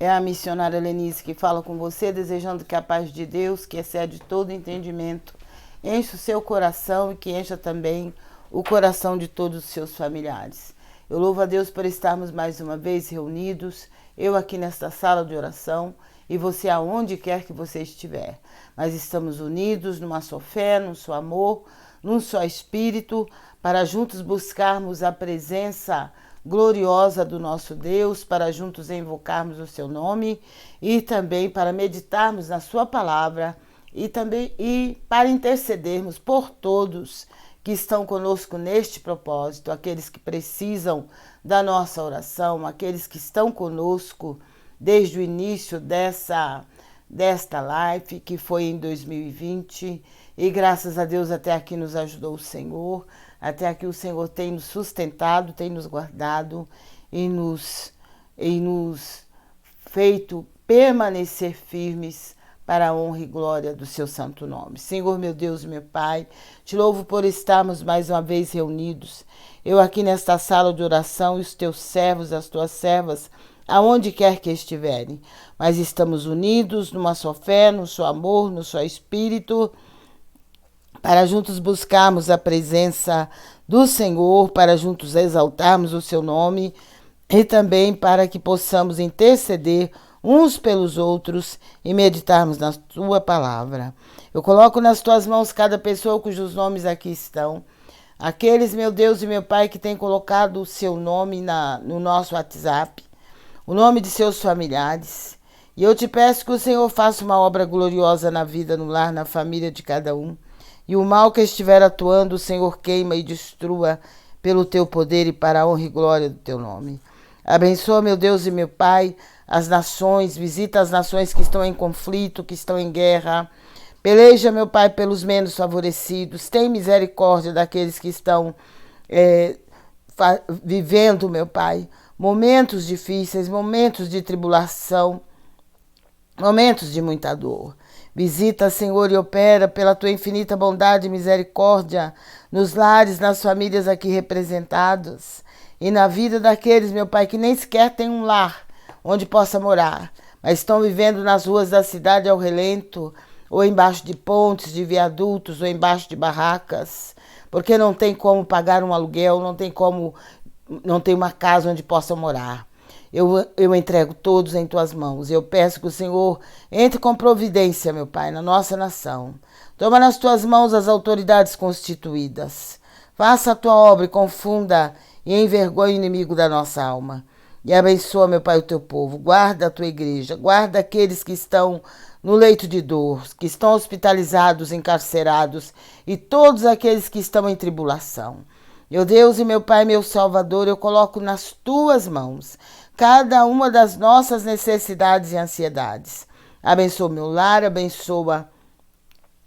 É a missionária Lenise que fala com você, desejando que a paz de Deus, que excede todo entendimento, encha o seu coração e que encha também o coração de todos os seus familiares. Eu louvo a Deus por estarmos mais uma vez reunidos, eu aqui nesta sala de oração e você aonde quer que você estiver. Nós estamos unidos numa só fé, num só amor, num só espírito, para juntos buscarmos a presença gloriosa do nosso Deus, para juntos invocarmos o seu nome e também para meditarmos na sua palavra e para intercedermos por todos que estão conosco neste propósito, aqueles que precisam da nossa oração, aqueles que estão conosco desde o início desta live, que foi em 2020, e graças a Deus até aqui nos ajudou o Senhor, até aqui o Senhor tem nos sustentado, tem nos guardado e nos feito permanecer firmes para a honra e glória do seu santo nome. Senhor, meu Deus, meu Pai, te louvo por estarmos mais uma vez reunidos. Eu aqui nesta sala de oração e os teus servos, as tuas servas, aonde quer que estiverem. Mas estamos unidos numa só fé, no só amor, no só espírito, para juntos buscarmos a presença do Senhor, para juntos exaltarmos o seu nome e também para que possamos interceder uns pelos outros e meditarmos na tua palavra. Eu coloco nas tuas mãos cada pessoa cujos nomes aqui estão. Aqueles, meu Deus e meu Pai, que têm colocado o seu nome no nosso WhatsApp, o nome de seus familiares. E eu te peço que o Senhor faça uma obra gloriosa na vida, no lar, na família de cada um. E o mal que estiver atuando, o Senhor queima e destrua pelo teu poder e para a honra e glória do teu nome. Abençoa, meu Deus e meu Pai, as nações, visita as nações que estão em conflito, que estão em guerra. Peleja, meu Pai, pelos menos favorecidos. Tem misericórdia daqueles que estão vivendo, meu Pai, momentos difíceis, momentos de tribulação, momentos de muita dor. Visita, Senhor, e opera pela tua infinita bondade e misericórdia nos lares, nas famílias aqui representadas e na vida daqueles, meu Pai, que nem sequer têm um lar onde possa morar, mas estão vivendo nas ruas da cidade ao relento, ou embaixo de pontes, de viadutos, ou embaixo de barracas, porque não tem como pagar um aluguel, não tem uma casa onde possam morar. Eu entrego todos em tuas mãos. Eu peço que o Senhor entre com providência, meu Pai, na nossa nação. Toma nas tuas mãos as autoridades constituídas. Faça a tua obra e confunda e envergonhe o inimigo da nossa alma. E abençoa, meu Pai, o teu povo. Guarda a tua igreja. Guarda aqueles que estão no leito de dor, que estão hospitalizados, encarcerados e todos aqueles que estão em tribulação. Meu Deus e meu Pai, meu Salvador, eu coloco nas tuas mãos cada uma das nossas necessidades e ansiedades. Abençoa meu lar, abençoa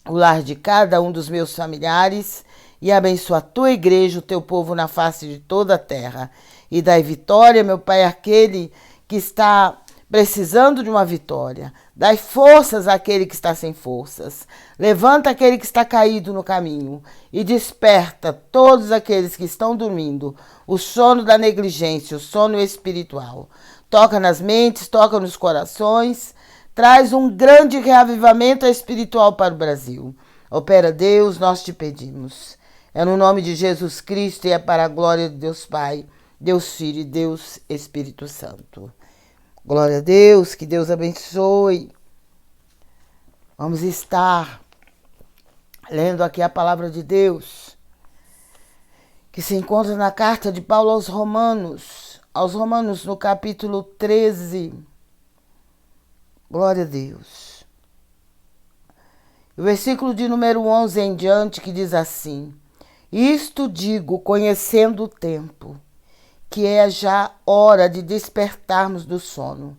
o lar de cada um dos meus familiares e abençoa a tua igreja, o teu povo na face de toda a terra. E dai vitória, meu Pai, àquele que está precisando de uma vitória. Dai forças àquele que está sem forças. Levanta aquele que está caído no caminho e desperta todos aqueles que estão dormindo. O sono da negligência, o sono espiritual. Toca nas mentes, toca nos corações. Traz um grande reavivamento espiritual para o Brasil. Opera, Deus, nós te pedimos. É no nome de Jesus Cristo e é para a glória de Deus Pai, Deus Filho e Deus Espírito Santo. Glória a Deus, que Deus abençoe. Vamos estar lendo aqui a palavra de Deus, que se encontra na carta de Paulo aos Romanos no capítulo 13. Glória a Deus. O versículo de número 11 em diante, que diz assim: Isto digo, conhecendo o tempo, que é já hora de despertarmos do sono,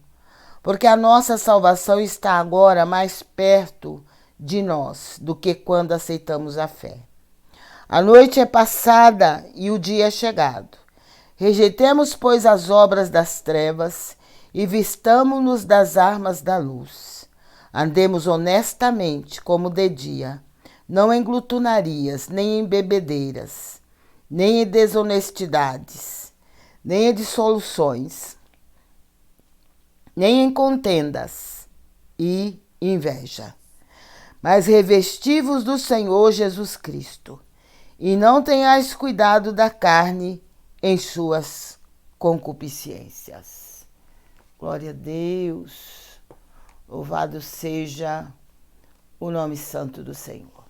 porque a nossa salvação está agora mais perto de nós do que quando aceitamos a fé. A noite é passada e o dia é chegado. Rejeitemos, pois, as obras das trevas e vistamo-nos das armas da luz. Andemos honestamente como de dia, não em glutonarias, nem em bebedeiras, nem em desonestidades, nem em dissoluções, nem em contendas e inveja, mas revesti-vos do Senhor Jesus Cristo, e não tenhais cuidado da carne em suas concupiscências. Glória a Deus, louvado seja o nome santo do Senhor.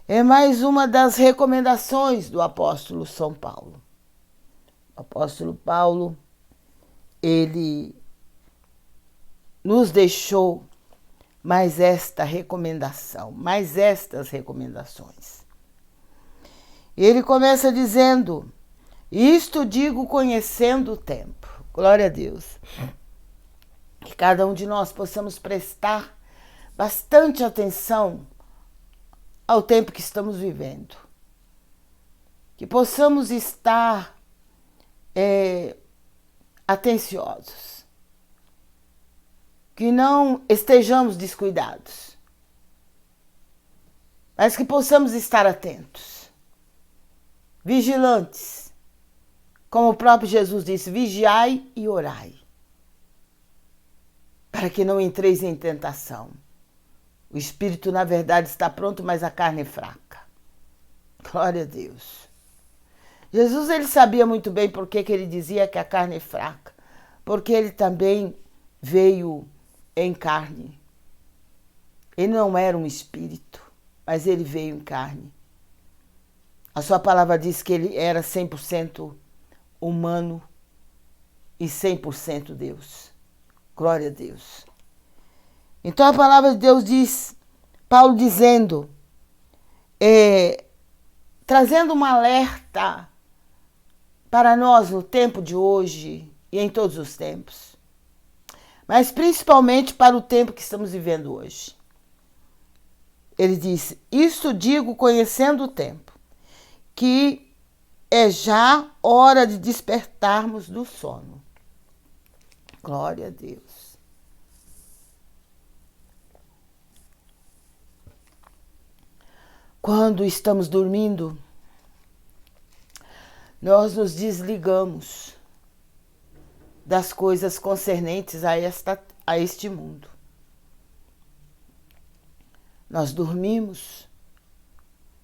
É mais uma das recomendações do apóstolo São Paulo. O apóstolo Paulo, ele nos deixou mais esta recomendação, mais estas recomendações. Ele começa dizendo: isto digo conhecendo o tempo. Glória a Deus. Que cada um de nós possamos prestar bastante atenção ao tempo que estamos vivendo. Que possamos estar atenciosos. Que não estejamos descuidados. Mas que possamos estar atentos. Vigilantes. Como o próprio Jesus disse, vigiai e orai. Para que não entreis em tentação. O espírito, na verdade, está pronto, mas a carne é fraca. Glória a Deus. Jesus, ele sabia muito bem por que ele dizia que a carne é fraca. Porque ele também veio em carne. Ele não era um espírito, mas ele veio em carne. A sua palavra diz que ele era 100% humano e 100% Deus. Glória a Deus. Então a palavra de Deus diz, Paulo dizendo, trazendo um alerta para nós no tempo de hoje e em todos os tempos, mas principalmente para o tempo que estamos vivendo hoje. Ele diz, isto digo conhecendo o tempo, que é já hora de despertarmos do sono. Glória a Deus. Quando estamos dormindo, nós nos desligamos das coisas concernentes a este mundo. Nós dormimos,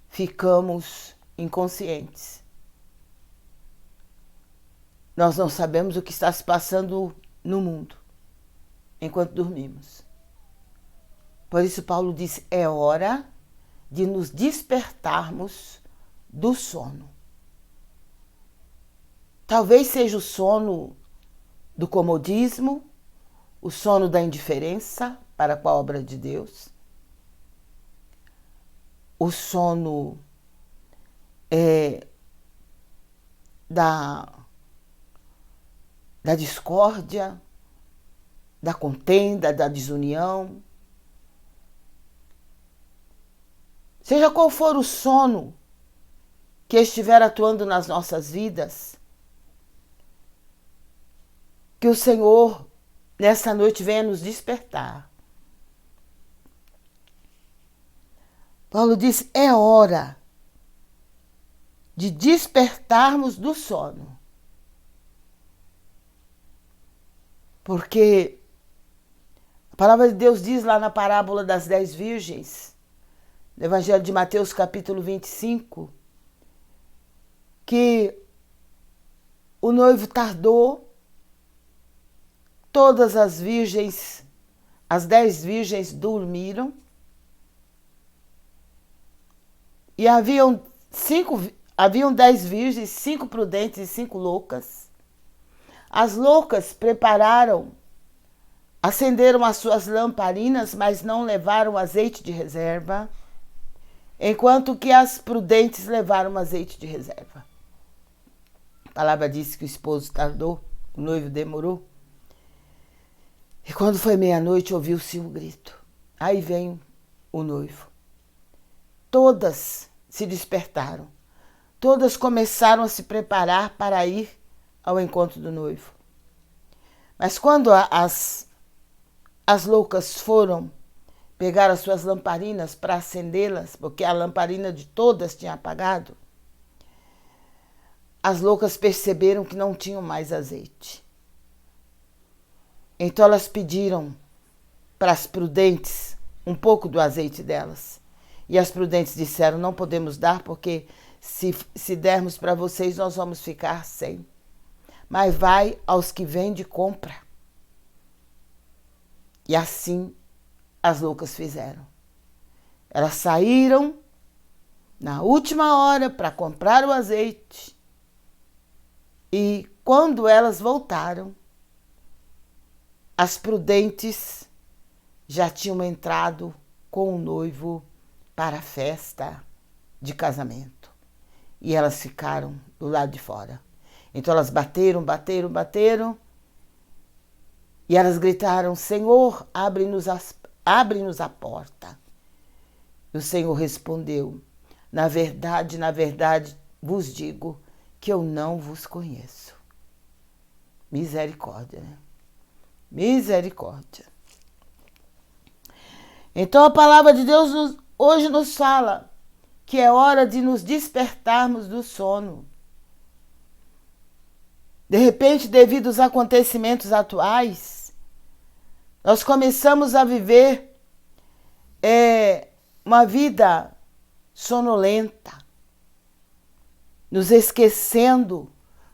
ficamos inconscientes. Nós não sabemos o que está se passando no mundo enquanto dormimos. Por isso Paulo diz, é hora de nos despertarmos do sono. Talvez seja o sono do comodismo, o sono da indiferença para com a obra de Deus, o sono da discórdia, da contenda, da desunião. Seja qual for o sono que estiver atuando nas nossas vidas, que o Senhor, nessa noite, venha nos despertar. Paulo diz, é hora de despertarmos do sono. Porque a palavra de Deus diz lá na parábola das 10 virgens, no Evangelho de Mateus, capítulo 25, que o noivo tardou, todas as virgens, as 10 virgens dormiram, e haviam 10 virgens, 5 prudentes e 5 loucas. As loucas prepararam, acenderam as suas lamparinas, mas não levaram azeite de reserva, enquanto que as prudentes levaram azeite de reserva. A palavra diz que o esposo tardou, o noivo demorou. E quando foi meia-noite, ouviu-se um grito. Aí vem o noivo. Todas se despertaram. Todas começaram a se preparar para ir ao encontro do noivo. Mas quando as loucas foram pegar as suas lamparinas para acendê-las, porque a lamparina de todas tinha apagado, as loucas perceberam que não tinham mais azeite. Então elas pediram para as prudentes um pouco do azeite delas. E as prudentes disseram, não podemos dar porque se dermos para vocês nós vamos ficar sem. Mas vai aos que vendem e compra. E assim as loucas fizeram. Elas saíram na última hora para comprar o azeite. E quando elas voltaram, as prudentes já tinham entrado com o noivo para a festa de casamento. E elas ficaram do lado de fora. Então elas bateram. E elas gritaram, Senhor, abre-nos a porta. E o Senhor respondeu, na verdade, vos digo que eu não vos conheço. Misericórdia, né? Misericórdia. Então a palavra de Deus hoje nos fala que é hora de nos despertarmos do sono. De repente, devido aos acontecimentos atuais, nós começamos a viver uma vida sonolenta, nos esquecendo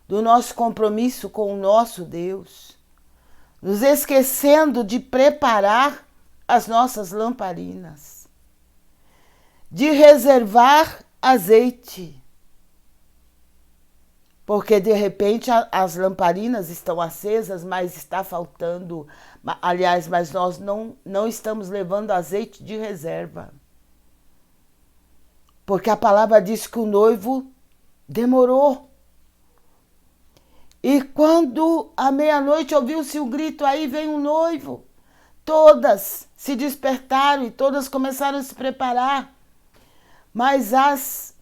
do nosso compromisso com o nosso Deus, nos esquecendo de preparar as nossas lamparinas, de reservar azeite, porque de repente as lamparinas estão acesas, mas está faltando, aliás, mas nós não estamos levando azeite de reserva. Porque a palavra diz que o noivo demorou. E quando à meia-noite ouviu-se o grito, aí vem o noivo. Todas se despertaram e todas começaram a se preparar. Mas as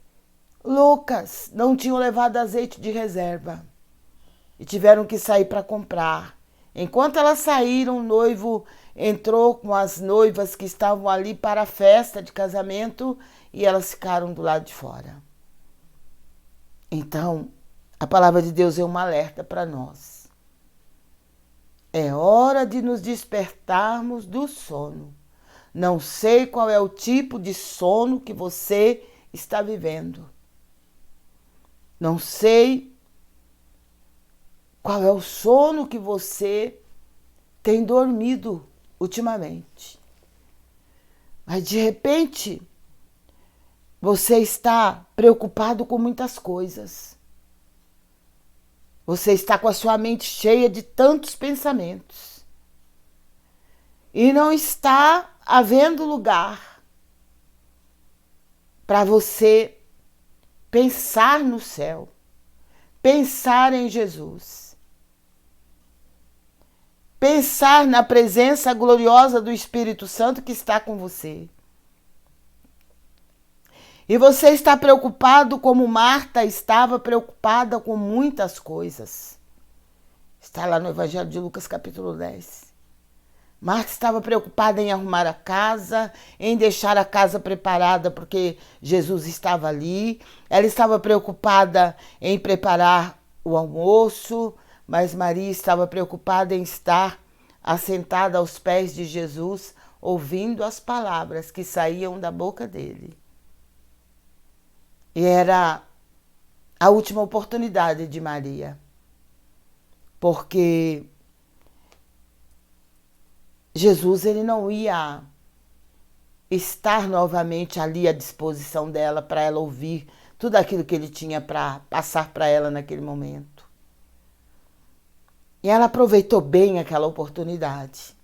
loucas não tinham levado azeite de reserva e tiveram que sair para comprar. Enquanto elas saíram, o noivo entrou com as noivas que estavam ali para a festa de casamento e elas ficaram do lado de fora. Então, a palavra de Deus é um alerta para nós. É hora de nos despertarmos do sono. Não sei qual é o tipo de sono que você está vivendo. Não sei qual é o sono que você tem dormido ultimamente. Mas de repente, você está preocupado com muitas coisas. Você está com a sua mente cheia de tantos pensamentos. E não está havendo lugar para você pensar no céu, pensar em Jesus, pensar na presença gloriosa do Espírito Santo que está com você. E você está preocupado como Marta estava preocupada com muitas coisas. Está lá no Evangelho de Lucas, capítulo 10. Marta estava preocupada em arrumar a casa, em deixar a casa preparada porque Jesus estava ali. Ela estava preocupada em preparar o almoço, mas Maria estava preocupada em estar assentada aos pés de Jesus, ouvindo as palavras que saíam da boca dele. E era a última oportunidade de Maria, porque Jesus ele não ia estar novamente ali à disposição dela para ela ouvir tudo aquilo que ele tinha para passar para ela naquele momento. E ela aproveitou bem aquela oportunidade.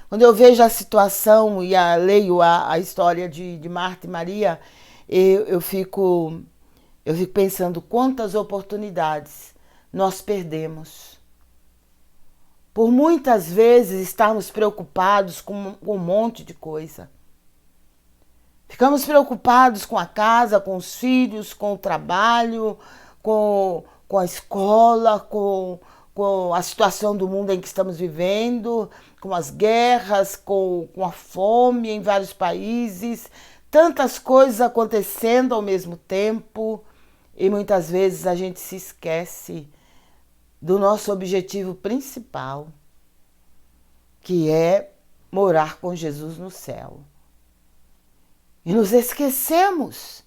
Quando eu vejo a situação e leio a história de Marta e Maria, eu fico pensando quantas oportunidades nós perdemos. Por muitas vezes estarmos preocupados com um monte de coisa. Ficamos preocupados com a casa, com os filhos, com o trabalho, com a escola, com a situação do mundo em que estamos vivendo, com as guerras, com a fome em vários países, tantas coisas acontecendo ao mesmo tempo e muitas vezes a gente se esquece do nosso objetivo principal, que é morar com Jesus no céu. E nos esquecemos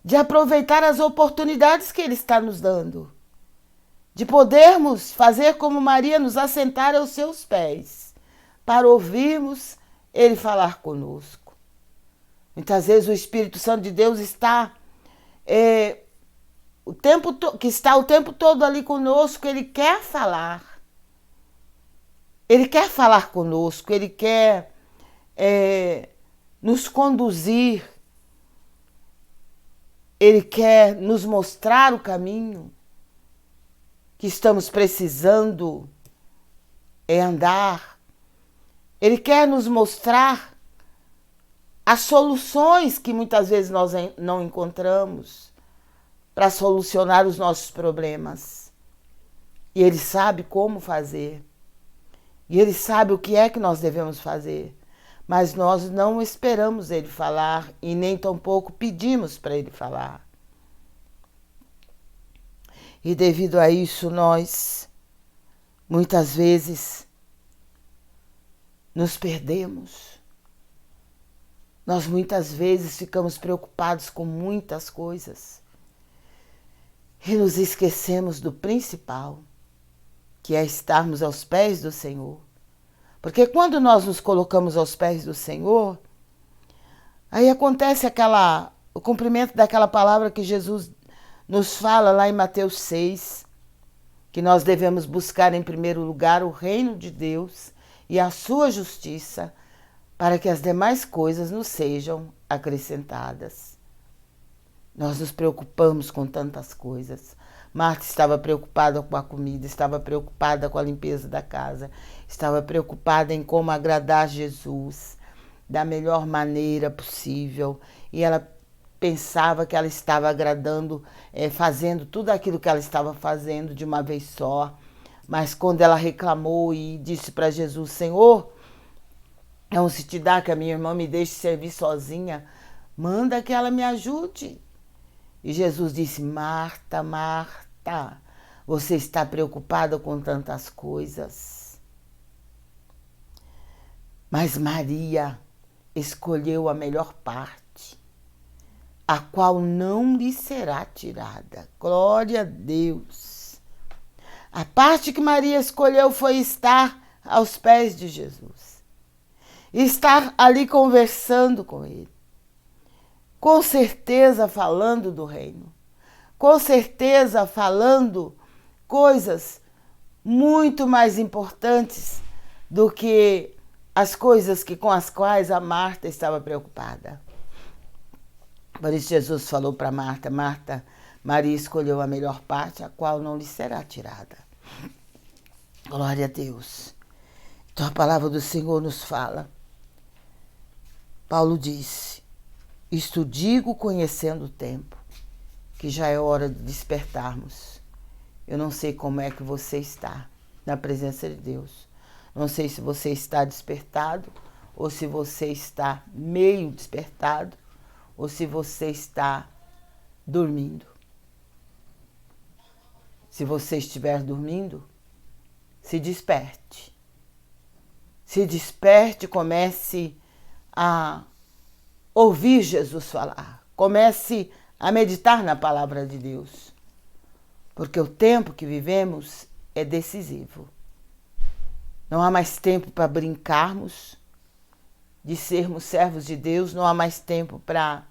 de aproveitar as oportunidades que Ele está nos dando, de podermos fazer como Maria, nos assentar aos seus pés, para ouvirmos Ele falar conosco. Muitas vezes o Espírito Santo de Deus está o tempo todo ali conosco. Ele quer falar. Ele quer falar conosco, Ele quer nos conduzir, Ele quer nos mostrar o caminho que estamos precisando andar. Ele quer nos mostrar as soluções que muitas vezes nós não encontramos para solucionar os nossos problemas. E Ele sabe como fazer. E Ele sabe o que é que nós devemos fazer. Mas nós não esperamos Ele falar e nem tampouco pedimos para Ele falar. E devido a isso, nós, muitas vezes, nos perdemos. Nós, muitas vezes, ficamos preocupados com muitas coisas e nos esquecemos do principal, que é estarmos aos pés do Senhor. Porque quando nós nos colocamos aos pés do Senhor, aí acontece o cumprimento daquela palavra que Jesus nos fala lá em Mateus 6, que nós devemos buscar em primeiro lugar o reino de Deus e a sua justiça, para que as demais coisas nos sejam acrescentadas. Nós nos preocupamos com tantas coisas. Marta estava preocupada com a comida, estava preocupada com a limpeza da casa, estava preocupada em como agradar Jesus da melhor maneira possível. E ela pensava que ela estava agradando, fazendo tudo aquilo que ela estava fazendo de uma vez só. Mas quando ela reclamou e disse para Jesus: Senhor, não se te dá que a minha irmã me deixe servir sozinha, manda que ela me ajude. E Jesus disse: Marta, Marta, você está preocupada com tantas coisas. Mas Maria escolheu a melhor parte, a qual não lhe será tirada. Glória a Deus. A parte que Maria escolheu foi estar aos pés de Jesus. Estar ali conversando com Ele. Com certeza falando do reino, com certeza falando coisas muito mais importantes do que as coisas com as quais a Marta estava preocupada. Por isso Jesus falou para Marta: Marta, Maria escolheu a melhor parte, a qual não lhe será tirada. Glória a Deus. Então a palavra do Senhor nos fala. Paulo disse: isto digo conhecendo o tempo, que já é hora de despertarmos. Eu não sei como é que você está na presença de Deus. Não sei se você está despertado, ou se você está meio despertado, ou se você está dormindo. Se você estiver dormindo, se desperte. Se desperte, comece a ouvir Jesus falar. Comece a meditar na palavra de Deus. Porque o tempo que vivemos é decisivo. Não há mais tempo para brincarmos de sermos servos de Deus. Não há mais tempo para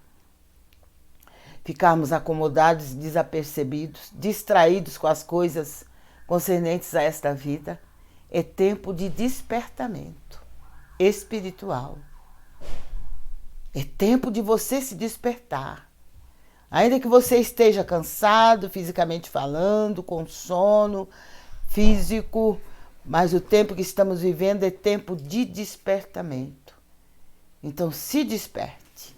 ficarmos acomodados, desapercebidos, distraídos com as coisas concernentes a esta vida. É tempo de despertamento espiritual. É tempo de você se despertar. Ainda que você esteja cansado, fisicamente falando, com sono físico, mas o tempo que estamos vivendo é tempo de despertamento. Então se desperte,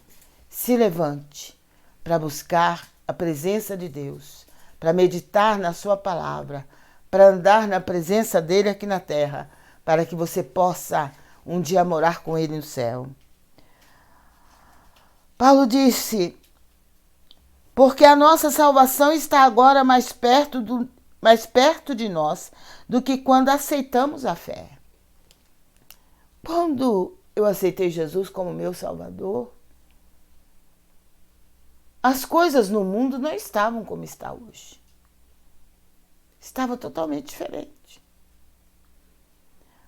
se levante para buscar a presença de Deus, para meditar na sua palavra, para andar na presença dele aqui na terra, para que você possa um dia morar com ele no céu. Paulo disse: porque a nossa salvação está agora mais perto mais perto de nós do que quando aceitamos a fé. Quando eu aceitei Jesus como meu Salvador, as coisas no mundo não estavam como está hoje. Estava totalmente diferente.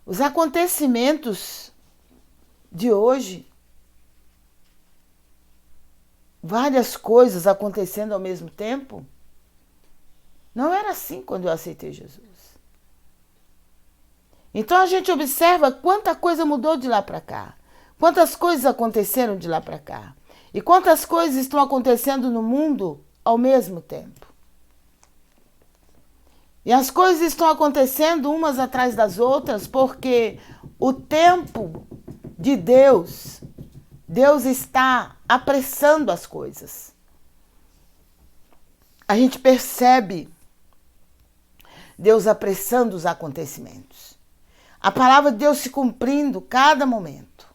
Os acontecimentos de hoje, várias coisas acontecendo ao mesmo tempo, não era assim quando eu aceitei Jesus. Então a gente observa quanta coisa mudou de lá para cá, quantas coisas aconteceram de lá para cá e quantas coisas estão acontecendo no mundo ao mesmo tempo. E as coisas estão acontecendo umas atrás das outras porque o tempo de Deus está apressando as coisas. A gente percebe Deus apressando os acontecimentos. A palavra de Deus se cumprindo cada momento.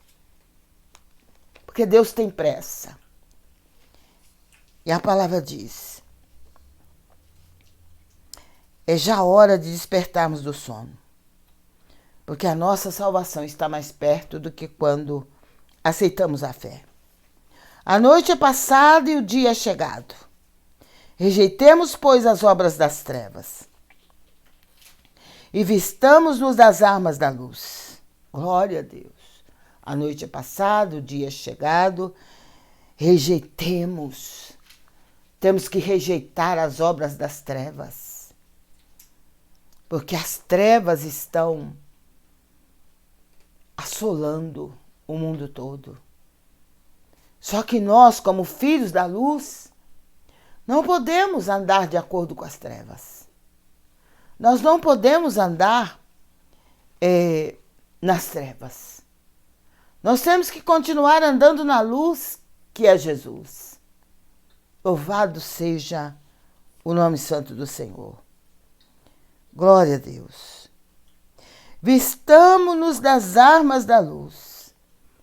Porque Deus tem pressa. E a palavra diz: é já hora de despertarmos do sono. Porque a nossa salvação está mais perto do que quando aceitamos a fé. A noite é passada e o dia é chegado. Rejeitemos, pois, as obras das trevas e vistamos-nos das armas da luz. Glória a Deus. A noite é passada, o dia é chegado. Rejeitemos. Temos que rejeitar as obras das trevas. Porque as trevas estão assolando o mundo todo. Só que nós, como filhos da luz, não podemos andar de acordo com as trevas. Nós não podemos andar nas trevas. Nós temos que continuar andando na luz, que é Jesus. Louvado seja o nome santo do Senhor. Glória a Deus. Vistamo-nos das armas da luz.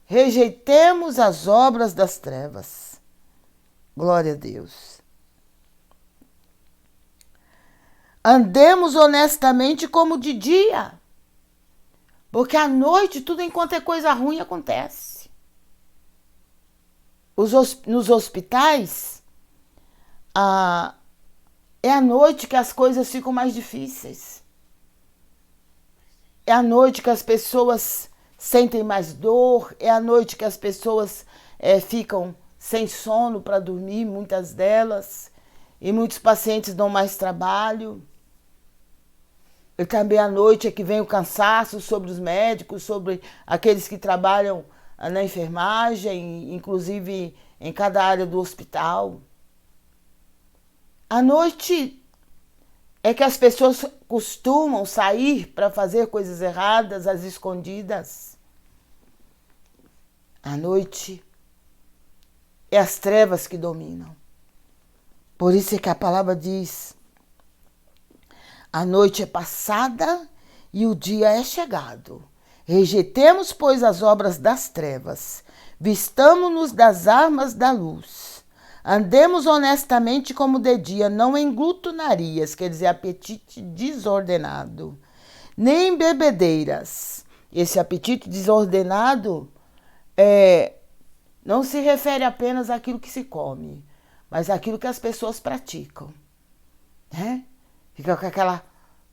Rejeitemos as obras das trevas. Glória a Deus. Andemos honestamente como de dia. Porque à noite, tudo enquanto é coisa ruim, acontece. Nos hospitais, é à noite que as coisas ficam mais difíceis. É à noite que as pessoas sentem mais dor. É à noite que as pessoas ficam sem sono para dormir, muitas delas. E muitos pacientes dão mais trabalho. E também à noite é que vem o cansaço sobre os médicos, sobre aqueles que trabalham na enfermagem, inclusive em cada área do hospital. À noite é que as pessoas costumam sair para fazer coisas erradas, às escondidas. À noite é as trevas que dominam. Por isso é que a palavra diz: a noite é passada e o dia é chegado. Rejeitemos, pois, as obras das trevas. Vistamo-nos das armas da luz. Andemos honestamente como de dia, não em glutonarias, quer dizer, apetite desordenado, nem em bebedeiras. Esse apetite desordenado não se refere apenas àquilo que se come, mas àquilo que as pessoas praticam, né? Fica com aquela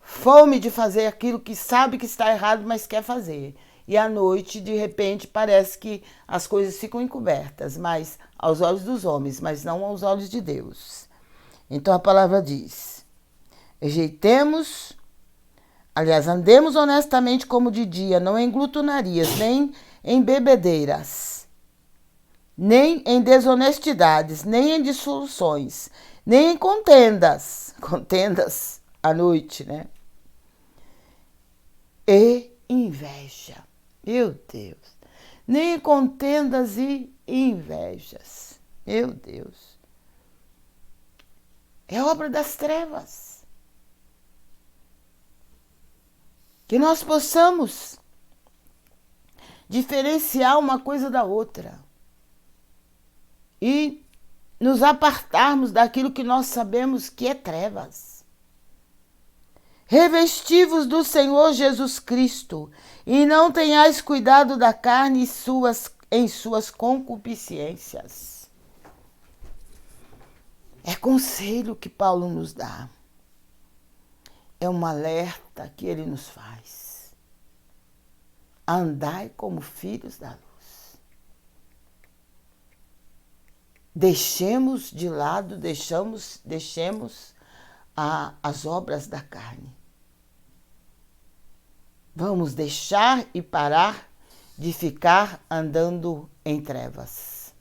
fome de fazer aquilo que sabe que está errado, mas quer fazer. E à noite, de repente, parece que as coisas ficam encobertas, mas aos olhos dos homens, mas não aos olhos de Deus. Então a palavra diz: andemos honestamente como de dia, não em glutonarias, nem em bebedeiras, nem em desonestidades, nem em dissoluções, nem em contendas à noite, né? E inveja, meu Deus, nem em contendas e invejas, meu Deus, é obra das trevas. Que nós possamos diferenciar uma coisa da outra e nos apartarmos daquilo que nós sabemos que é trevas. Revesti-vos do Senhor Jesus Cristo, e não tenhais cuidado da carne em suas concupiscências. É conselho que Paulo nos dá. É um alerta que ele nos faz. Andai como filhos da luz. Deixemos de lado, deixemos as obras da carne. Vamos deixar e parar de ficar andando em trevas,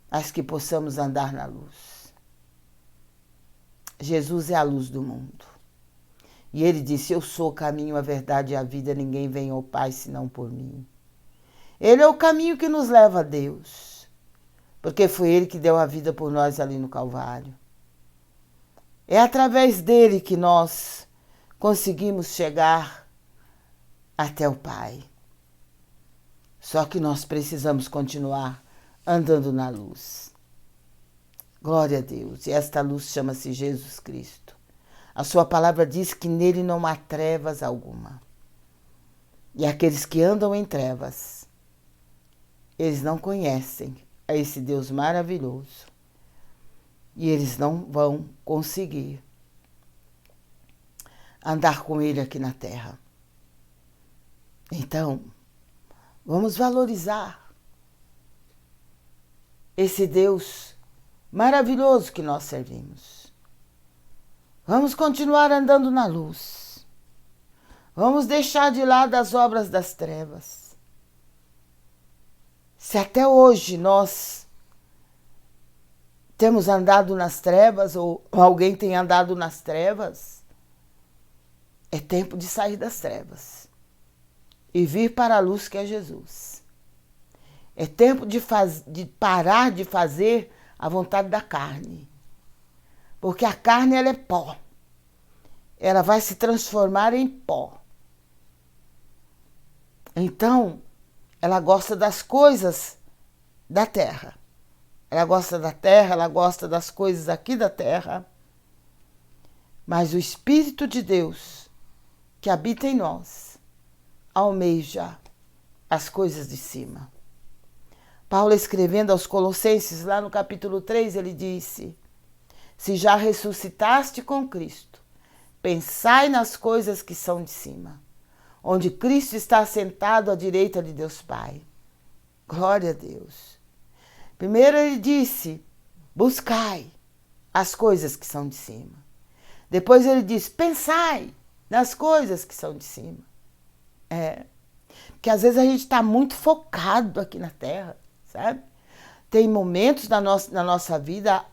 mas que possamos andar na luz. Jesus é a luz do mundo. E ele disse, eu sou o caminho, a verdade e a vida, ninguém vem ao Pai senão por mim. Ele é o caminho que nos leva a Deus, porque foi ele que deu a vida por nós ali no Calvário. É através dele que nós conseguimos chegar até o Pai. Só que nós precisamos continuar andando na luz. Glória a Deus. E esta luz chama-se Jesus Cristo. A sua palavra diz que nele não há trevas alguma. E aqueles que andam em trevas, eles não conhecem a esse Deus maravilhoso. E eles não vão conseguir andar com ele aqui na terra. Então, vamos valorizar esse Deus maravilhoso que nós servimos. Vamos continuar andando na luz. Vamos deixar de lado as obras das trevas. Se até hoje nós temos andado nas trevas, ou alguém tem andado nas trevas, é tempo de sair das trevas e vir para a luz que é Jesus. É tempo de parar de fazer a vontade da carne. Porque a carne, ela é pó. Ela vai se transformar em pó. Então, ela gosta das coisas da terra. Ela gosta da terra, ela gosta das coisas aqui da terra. Mas o Espírito de Deus, que habita em nós, almeja as coisas de cima. Paulo, escrevendo aos Colossenses, lá no capítulo 3, ele disse, se já ressuscitaste com Cristo, pensai nas coisas que são de cima, onde Cristo está assentado à direita de Deus Pai. Glória a Deus. Primeiro ele disse, buscai as coisas que são de cima. Depois ele disse, pensai nas coisas que são de cima. Porque às vezes a gente está muito focado aqui na terra, sabe? Tem momentos na nossa vida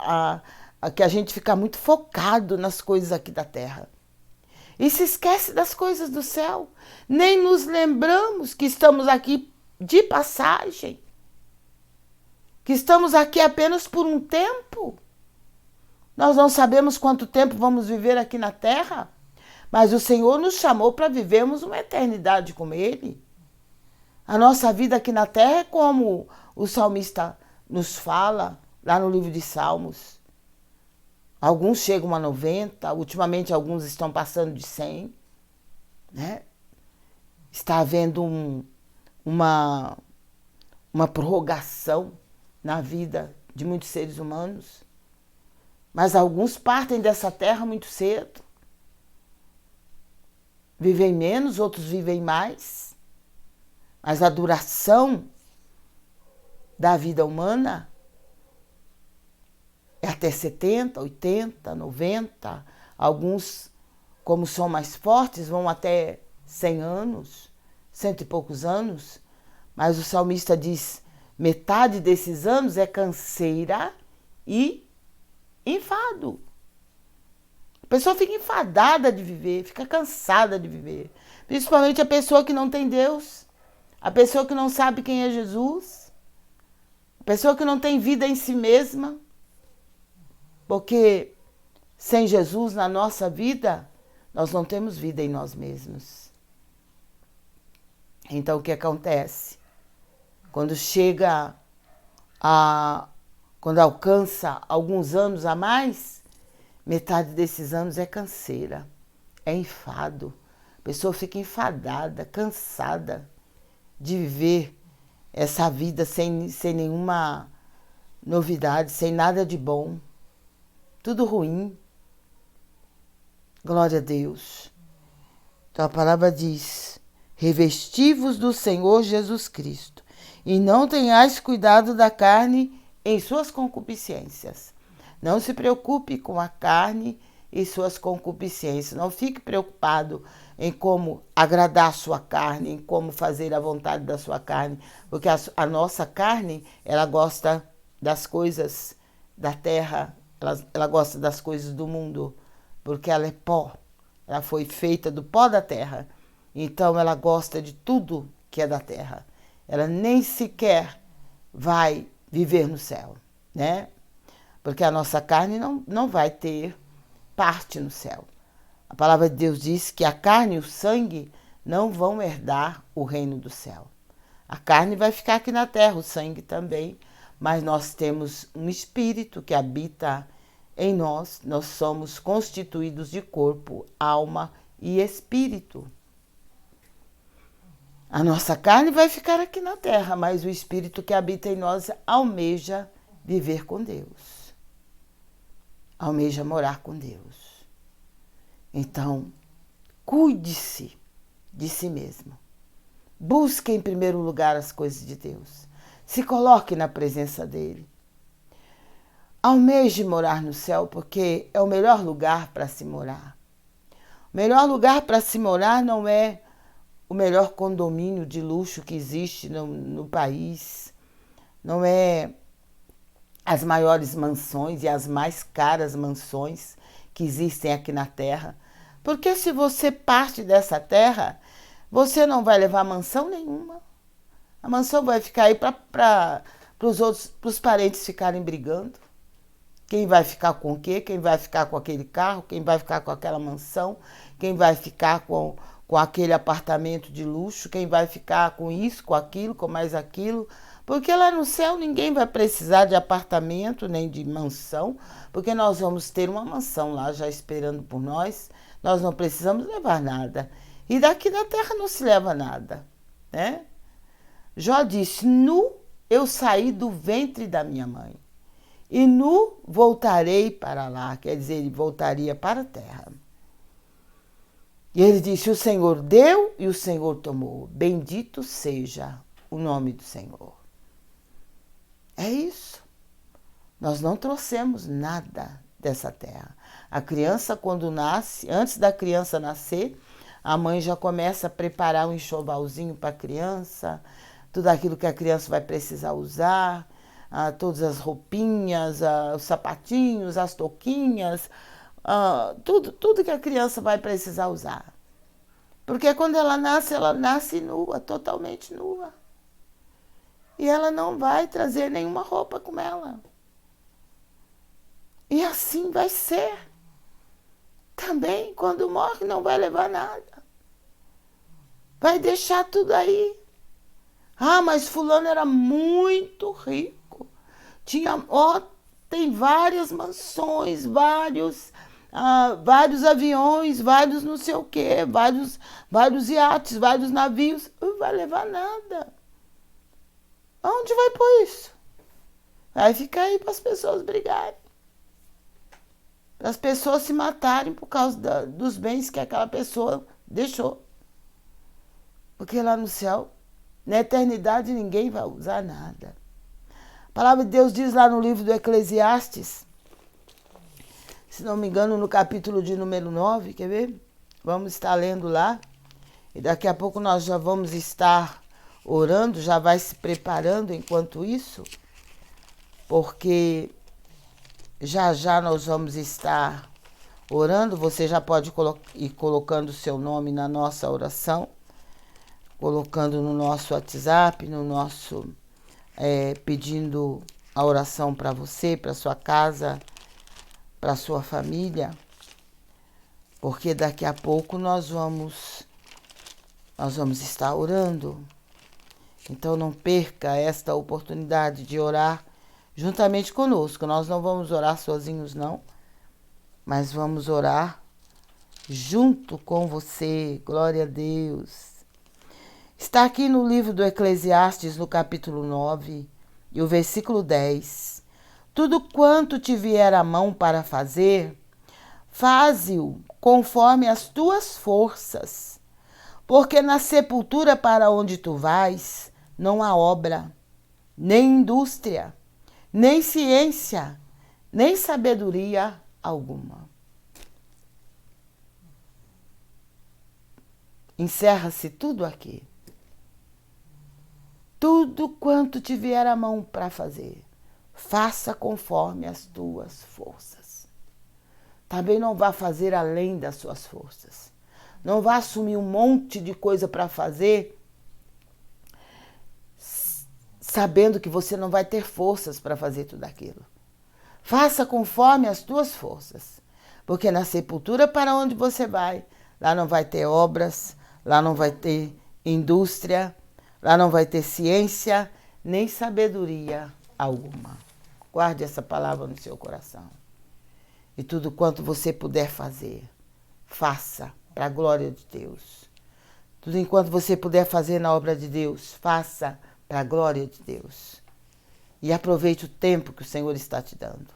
que a gente fica muito focado nas coisas aqui da terra. E se esquece das coisas do céu. Nem nos lembramos que estamos aqui de passagem. Que estamos aqui apenas por um tempo. Nós não sabemos quanto tempo vamos viver aqui na terra. Mas o Senhor nos chamou para vivermos uma eternidade com Ele. A nossa vida aqui na terra é como o salmista nos fala lá no livro de Salmos. Alguns chegam a 90, ultimamente alguns estão passando de 100. Né? Está havendo uma prorrogação na vida de muitos seres humanos. Mas alguns partem dessa terra muito cedo. Vivem menos, outros vivem mais. Mas a duração da vida humana é até 70, 80, 90. Alguns, como são mais fortes, vão até 100 anos, 100 e poucos anos. Mas o salmista diz, metade desses anos é canseira e enfado. A pessoa fica enfadada de viver, fica cansada de viver. Principalmente a pessoa que não tem Deus, a pessoa que não sabe quem é Jesus, a pessoa que não tem vida em si mesma. Porque sem Jesus na nossa vida, nós não temos vida em nós mesmos. Então o que acontece? Quando quando alcança alguns anos a mais, metade desses anos é canseira. é enfado. A pessoa fica enfadada, cansada de viver essa vida sem nenhuma novidade, sem nada de bom. Tudo ruim. Glória a Deus. Então a palavra diz: revesti-vos do Senhor Jesus Cristo, e não tenhais cuidado da carne em suas concupiscências. Não se preocupe com a carne e suas concupiscências. Não fique preocupado em como agradar a sua carne, em como fazer a vontade da sua carne, porque a nossa carne, ela gosta das coisas da terra, ela gosta das coisas do mundo, porque ela é pó, ela foi feita do pó da terra, então ela gosta de tudo que é da terra. Ela nem sequer vai viver no céu, né? Porque a nossa carne não vai ter parte no céu. A palavra de Deus diz que a carne e o sangue não vão herdar o reino do céu. A carne vai ficar aqui na terra, o sangue também, mas nós temos um espírito que habita em nós. Nós somos constituídos de corpo, alma e espírito. A nossa carne vai ficar aqui na terra, mas o espírito que habita em nós almeja viver com Deus. Almeja morar com Deus. Então, cuide-se de si mesmo. Busque em primeiro lugar as coisas de Deus. Se coloque na presença dele. Almeje morar no céu, porque é o melhor lugar para se morar. O melhor lugar para se morar não é o melhor condomínio de luxo que existe no país. Não é as maiores mansões e as mais caras mansões que existem aqui na terra. Porque se você parte dessa terra, você não vai levar mansão nenhuma. A mansão vai ficar aí para os parentes ficarem brigando. Quem vai ficar com o quê? Quem vai ficar com aquele carro? Quem vai ficar com aquela mansão? Quem vai ficar com aquele apartamento de luxo? Quem vai ficar com isso, com aquilo, com mais aquilo? Porque lá no céu ninguém vai precisar de apartamento nem de mansão, porque nós vamos ter uma mansão lá já esperando por nós. Nós não precisamos levar nada. E daqui da terra não se leva nada, né? Jó disse: nu eu saí do ventre da minha mãe, e nu voltarei para lá. Quer dizer, ele voltaria para a terra. E ele disse: o Senhor deu e o Senhor tomou. Bendito seja o nome do Senhor. É isso. Nós não trouxemos nada dessa terra. A criança, quando nasce, antes da criança nascer, a mãe já começa a preparar um enxovalzinho para a criança, tudo aquilo que a criança vai precisar usar, todas as roupinhas, os sapatinhos, as touquinhas, tudo que a criança vai precisar usar. Porque quando ela nasce nua, totalmente nua. E ela não vai trazer nenhuma roupa com ela. E assim vai ser. Também, quando morre, não vai levar nada. Vai deixar tudo aí. Ah, mas fulano era muito rico. Tem várias mansões, vários aviões, vários não sei o quê, vários iates, vários navios. Não vai levar nada. Onde vai pôr isso? Vai ficar aí para as pessoas brigarem. Para as pessoas se matarem por causa dos bens que aquela pessoa deixou. Porque lá no céu, na eternidade, ninguém vai usar nada. A palavra de Deus diz lá no livro do Eclesiastes, se não me engano, no capítulo de número 9, quer ver? Vamos estar lendo lá. E daqui a pouco nós já vamos estar orando, já vai se preparando enquanto isso, porque já nós vamos estar orando. Você já pode ir colocando o seu nome na nossa oração, colocando no nosso WhatsApp, no nosso pedindo a oração para você, para sua casa, para sua família, porque daqui a pouco nós vamos estar orando. Então não perca esta oportunidade de orar juntamente conosco. Nós não vamos orar sozinhos, não, mas vamos orar junto com você. Glória a Deus. Está aqui no livro do Eclesiastes, no capítulo 9, e o versículo 10. Tudo quanto te vier à mão para fazer, faze-o conforme as tuas forças, porque na sepultura para onde tu vais, não há obra, nem indústria, nem ciência, nem sabedoria alguma. Encerra-se tudo aqui. Tudo quanto te vier à mão para fazer, faça conforme as tuas forças. Também não vá fazer além das suas forças. Não vá assumir um monte de coisa para fazer, sabendo que você não vai ter forças para fazer tudo aquilo. Faça conforme as tuas forças, porque na sepultura para onde você vai, lá não vai ter obras, lá não vai ter indústria, lá não vai ter ciência, nem sabedoria alguma. Guarde essa palavra no seu coração. E tudo quanto você puder fazer, faça para a glória de Deus. Tudo enquanto você puder fazer na obra de Deus, faça para a glória de Deus. E aproveite o tempo que o Senhor está te dando.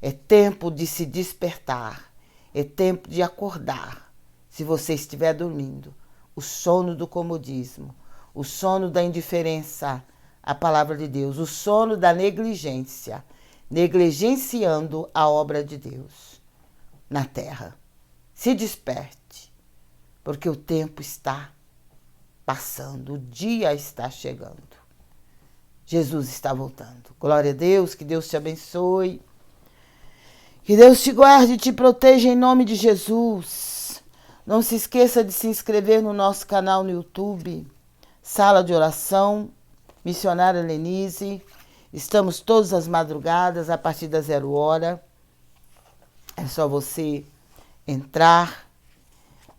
É tempo de se despertar. É tempo de acordar. Se você estiver dormindo, o sono do comodismo, o sono da indiferença à palavra de Deus, o sono da negligência, negligenciando a obra de Deus na terra. Se desperte, porque o tempo está passando, o dia está chegando. Jesus está voltando. Glória a Deus, que Deus te abençoe. Que Deus te guarde e te proteja em nome de Jesus. Não se esqueça de se inscrever no nosso canal no YouTube, Sala de Oração, Missionária Lenise. Estamos todas as madrugadas, a partir das 0h. É só você entrar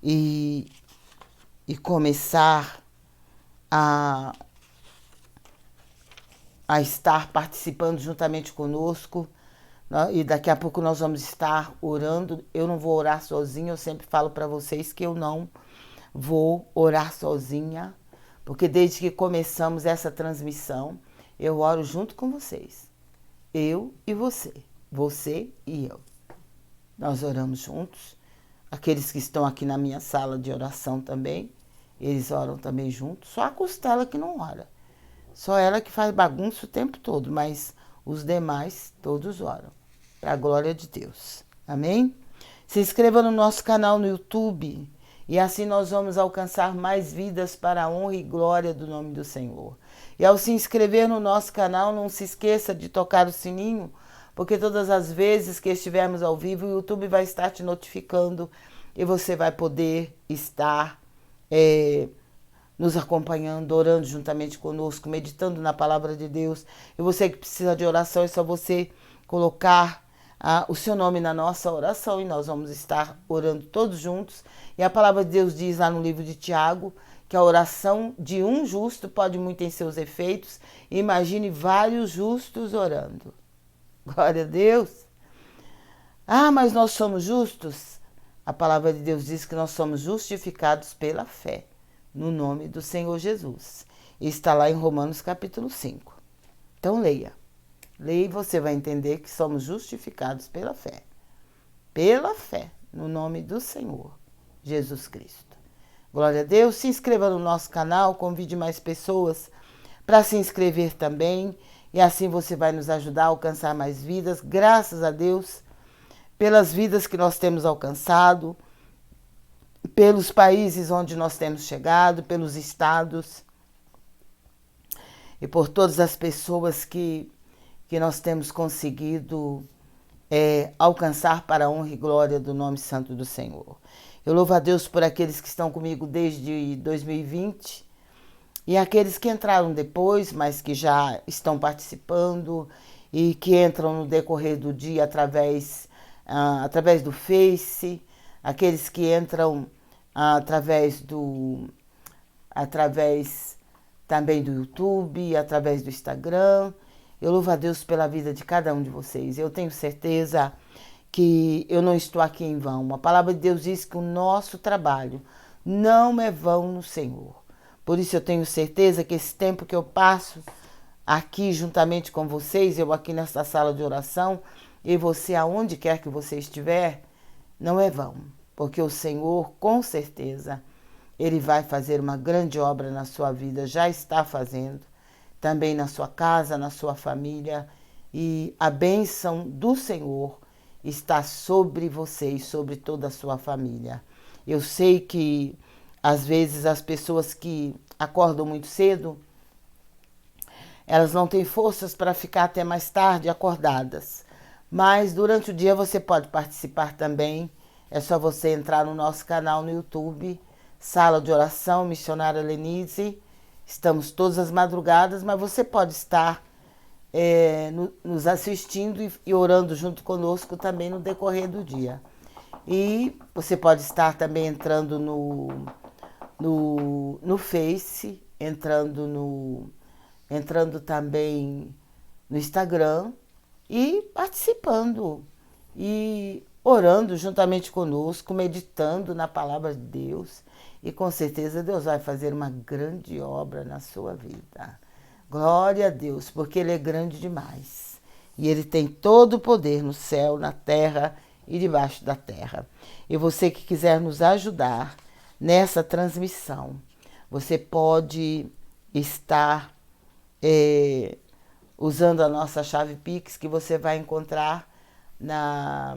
e começar a estar participando juntamente conosco. E daqui a pouco nós vamos estar orando. Eu não vou orar sozinha, eu sempre falo para vocês que eu não vou orar sozinha, porque desde que começamos essa transmissão, eu oro junto com vocês. Eu e você e eu. Nós oramos juntos. Aqueles que estão aqui na minha sala de oração também, eles oram também juntos. Só a Costela que não ora. Só ela que faz bagunça o tempo todo, mas os demais todos oram. Para a glória de Deus. Amém? Se inscreva no nosso canal no YouTube e assim nós vamos alcançar mais vidas para a honra e glória do nome do Senhor. E ao se inscrever no nosso canal, não se esqueça de tocar o sininho, porque todas as vezes que estivermos ao vivo, o YouTube vai estar te notificando e você vai poder estar nos acompanhando, orando juntamente conosco, meditando na palavra de Deus. E você que precisa de oração, é só você colocar o seu nome na nossa oração e nós vamos estar orando todos juntos. E a palavra de Deus diz lá no livro de Tiago que a oração de um justo pode muito em seus efeitos. Imagine vários justos orando. Glória a Deus. Ah, mas nós somos justos? A palavra de Deus diz que nós somos justificados pela fé, no nome do Senhor Jesus. E está lá em Romanos capítulo 5. Então leia. Leia e você vai entender que somos justificados pela fé. Pela fé, no nome do Senhor Jesus Cristo. Glória a Deus. Se inscreva no nosso canal, convide mais pessoas para se inscrever também. E assim você vai nos ajudar a alcançar mais vidas. Graças a Deus pelas vidas que nós temos alcançado, pelos países onde nós temos chegado, pelos estados e por todas as pessoas que nós temos conseguido alcançar para a honra e glória do nome santo do Senhor. Eu louvo a Deus por aqueles que estão comigo desde 2020 e aqueles que entraram depois, mas que já estão participando e que entram no decorrer do dia através do Face, aqueles que entram através também do YouTube, através do Instagram. Eu louvo a Deus pela vida de cada um de vocês. Eu tenho certeza que eu não estou aqui em vão. A palavra de Deus diz que o nosso trabalho não é vão no Senhor. Por isso eu tenho certeza que esse tempo que eu passo aqui juntamente com vocês, eu aqui nessa sala de oração, e você aonde quer que você estiver, não é vão. Porque o Senhor, com certeza, Ele vai fazer uma grande obra na sua vida, já está fazendo, também na sua casa, na sua família, e a bênção do Senhor está sobre você e sobre toda a sua família. Eu sei que, às vezes, as pessoas que acordam muito cedo, elas não têm forças para ficar até mais tarde acordadas. Mas durante o dia você pode participar também. É só você entrar no nosso canal no YouTube, Sala de Oração Missionária Lenise. Estamos todas as madrugadas, mas você pode estar nos assistindo e orando junto conosco também no decorrer do dia. E você pode estar também entrando no Face, entrando também no Instagram e participando e orando juntamente conosco, meditando na palavra de Deus. E com certeza Deus vai fazer uma grande obra na sua vida. Glória a Deus, porque Ele é grande demais. E Ele tem todo o poder no céu, na terra e debaixo da terra. E você que quiser nos ajudar nessa transmissão, você pode estar usando a nossa chave Pix, que você vai encontrar na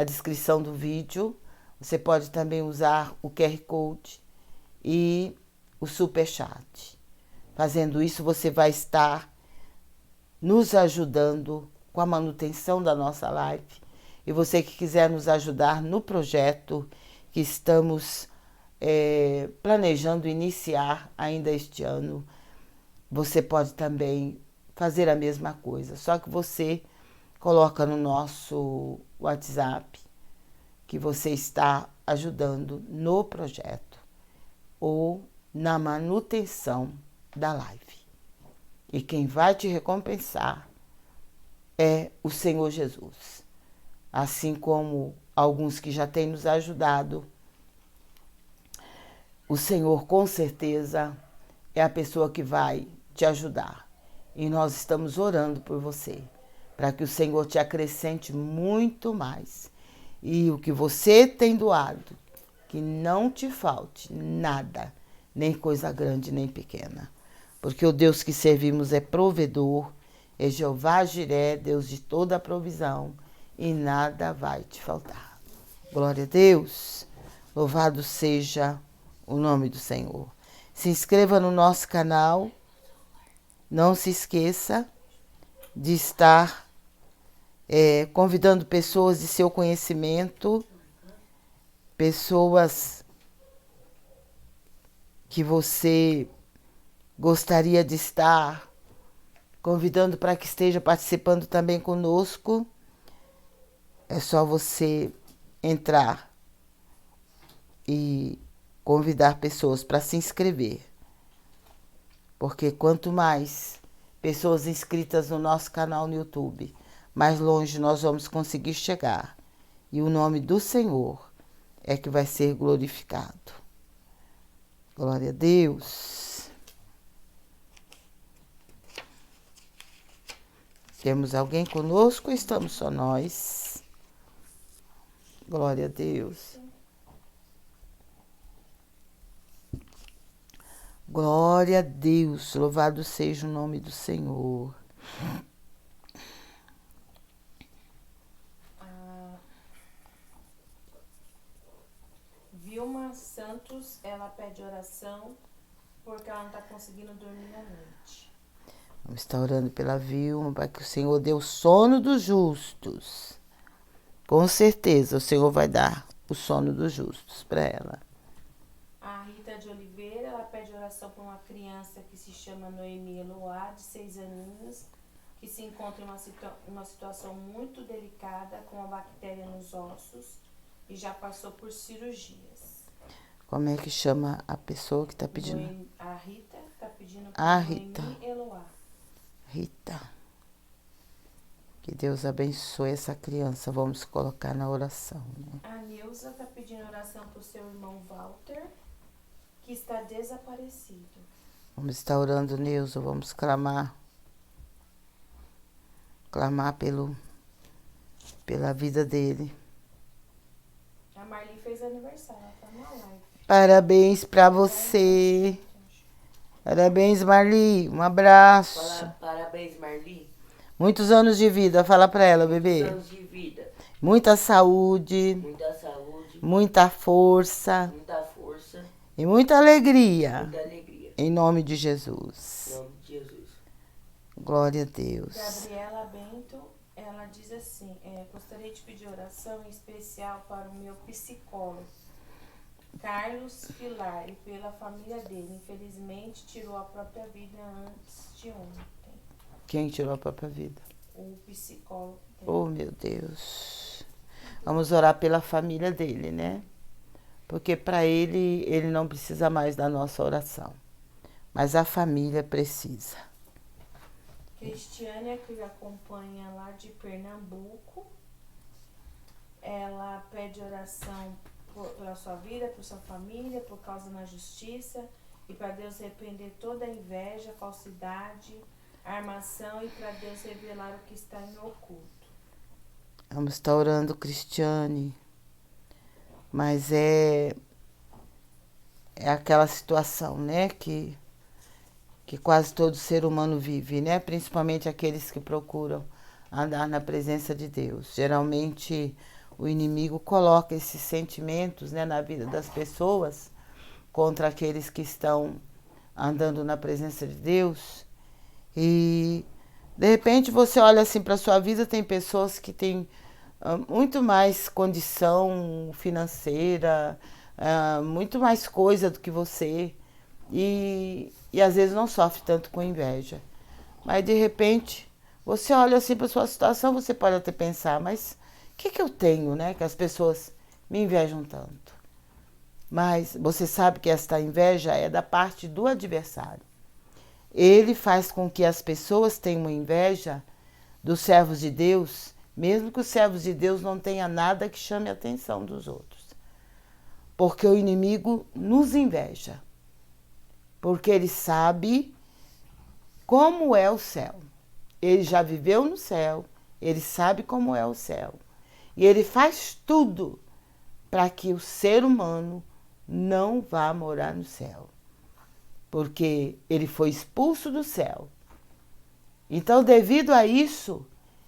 descrição do vídeo. Você pode também usar o QR Code e o Superchat. Fazendo isso, você vai estar nos ajudando com a manutenção da nossa live. E você que quiser nos ajudar no projeto que estamos planejando iniciar ainda este ano, você pode também fazer a mesma coisa. Só que você coloca no nosso WhatsApp que você está ajudando no projeto ou na manutenção da live. E quem vai te recompensar é o Senhor Jesus. Assim como alguns que já têm nos ajudado, o Senhor com certeza é a pessoa que vai te ajudar. E nós estamos orando por você, para que o Senhor te acrescente muito mais. E o que você tem doado, que não te falte nada, nem coisa grande nem pequena. Porque o Deus que servimos é provedor, é Jeová Jiré, Deus de toda a provisão, e nada vai te faltar. Glória a Deus, louvado seja o nome do Senhor. Se inscreva no nosso canal, não se esqueça de estar convidando pessoas de seu conhecimento, pessoas que você gostaria de estar convidando para que esteja participando também conosco. É só você entrar e convidar pessoas para se inscrever. Porque quanto mais pessoas inscritas no nosso canal no YouTube, mais longe nós vamos conseguir chegar. E o nome do Senhor é que vai ser glorificado. Glória a Deus. Temos alguém conosco ou estamos só nós? Glória a Deus. Glória a Deus. Louvado seja o nome do Senhor. Vilma Santos, ela pede oração porque ela não está conseguindo dormir à noite. Vamos estar orando pela Vilma, para que o Senhor dê o sono dos justos. Com certeza o Senhor vai dar o sono dos justos para ela. A Rita de Oliveira, ela pede oração por uma criança que se chama Noemi Eloá, de 6 aninhos, que se encontra em uma situação muito delicada com uma bactéria nos ossos e já passou por cirurgias. Como é que chama a pessoa que está pedindo? A Rita está pedindo por A Rita. Noemi Eloá. Rita. Que Deus abençoe essa criança. Vamos colocar na oração, né? A Neuza está pedindo oração para o seu irmão Walter, que está desaparecido. Vamos estar orando, Neuza. Vamos clamar. Clamar pela vida dele. A Marli fez aniversário, ela está na live. Parabéns pra você. Parabéns, Marli. Um abraço. Parabéns, Marli. Muitos anos de vida. Fala pra ela, bebê. Muitos anos de vida. Muita saúde. Muita saúde. Muita força. Muita força. E muita alegria. Muita alegria. Em nome de Jesus. Em nome de Jesus. Glória a Deus. Gabriela Bento, ela diz assim, gostaria de pedir oração em especial para o meu psicólogo, Carlos Pilar, e pela família dele. Infelizmente, tirou a própria vida antes de ontem. Quem tirou a própria vida? O psicólogo dele. Oh, meu Deus. Vamos orar pela família dele, né? Porque para ele não precisa mais da nossa oração. Mas a família precisa. Cristiane, que acompanha lá de Pernambuco, ela pede oração pela sua vida, por sua família, por causa na justiça, e para Deus repreender toda a inveja, falsidade, armação, e para Deus revelar o que está em oculto. Vamos estar orando, Cristiane. Mas é aquela situação, né, que quase todo ser humano vive, né? Principalmente aqueles que procuram andar na presença de Deus. Geralmente o inimigo coloca esses sentimentos, né, na vida das pessoas contra aqueles que estão andando na presença de Deus. E de repente você olha assim para a sua vida, tem pessoas que têm muito mais condição financeira, muito mais coisa do que você. E às vezes não sofre tanto com inveja. Mas de repente, você olha assim para a sua situação, você pode até pensar, mas o que eu tenho, né? Que as pessoas me invejam tanto. Mas você sabe que esta inveja é da parte do adversário. Ele faz com que as pessoas tenham inveja dos servos de Deus, mesmo que os servos de Deus não tenham nada que chame a atenção dos outros. Porque o inimigo nos inveja. Porque ele sabe como é o céu. Ele já viveu no céu, ele sabe como é o céu. E ele faz tudo para que o ser humano não vá morar no céu. Porque ele foi expulso do céu. Então, devido a isso,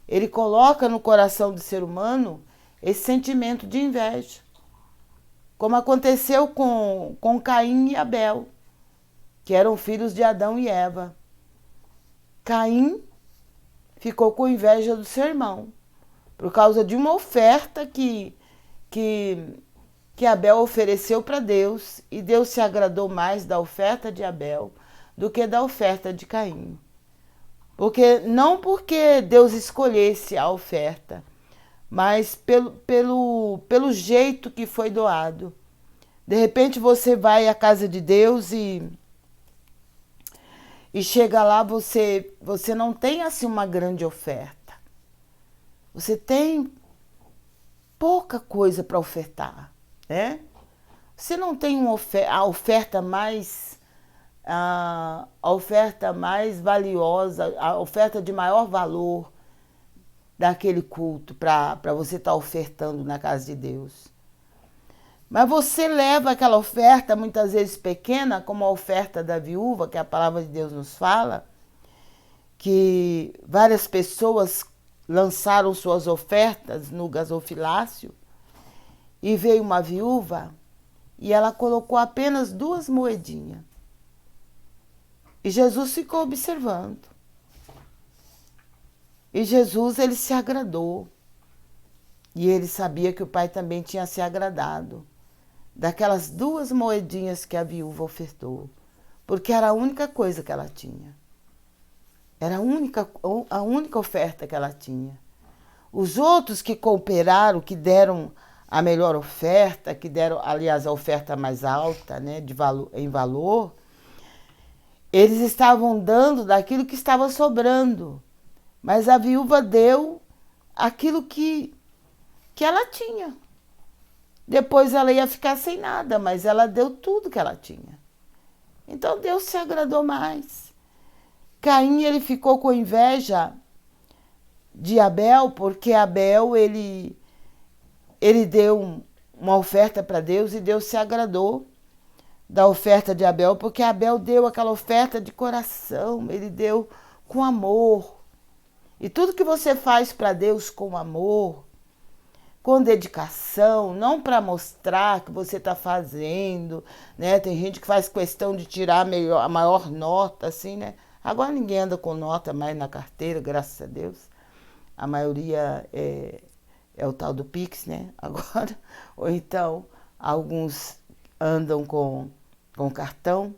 ele coloca no coração do ser humano esse sentimento de inveja. Como aconteceu com Caim e Abel, que eram filhos de Adão e Eva. Caim ficou com inveja do seu irmão, por causa de uma oferta que Abel ofereceu para Deus, e Deus se agradou mais da oferta de Abel do que da oferta de Caim. Não porque Deus escolhesse a oferta, mas pelo jeito que foi doado. De repente você vai à casa de Deus e chega lá, você não tem assim uma grande oferta. Você tem pouca coisa para ofertar, né? Você não tem a oferta mais valiosa, a oferta de maior valor daquele culto para você estar ofertando na casa de Deus. Mas você leva aquela oferta, muitas vezes pequena, como a oferta da viúva, que a palavra de Deus nos fala, que várias pessoas lançaram suas ofertas no gasofilácio, e veio uma viúva e ela colocou apenas 2 moedinhas. E Jesus ficou observando. E Jesus, ele se agradou. E ele sabia que o Pai também tinha se agradado daquelas 2 moedinhas que a viúva ofertou, porque era a única coisa que ela tinha. Era a única oferta que ela tinha. Os outros que cooperaram, que deram a melhor oferta, que deram, aliás, a oferta mais alta, né, em valor, eles estavam dando daquilo que estava sobrando. Mas a viúva deu aquilo que ela tinha. Depois ela ia ficar sem nada, mas ela deu tudo que ela tinha. Então Deus se agradou mais. Caim, ele ficou com inveja de Abel, porque Abel, ele deu uma oferta para Deus e Deus se agradou da oferta de Abel, porque Abel deu aquela oferta de coração, ele deu com amor. E tudo que você faz para Deus com amor, com dedicação, não para mostrar que você está fazendo, né? Tem gente que faz questão de tirar a maior nota, assim, né? Agora ninguém anda com nota mais na carteira, graças a Deus. A maioria é o tal do Pix, né? Agora, ou então alguns andam com cartão,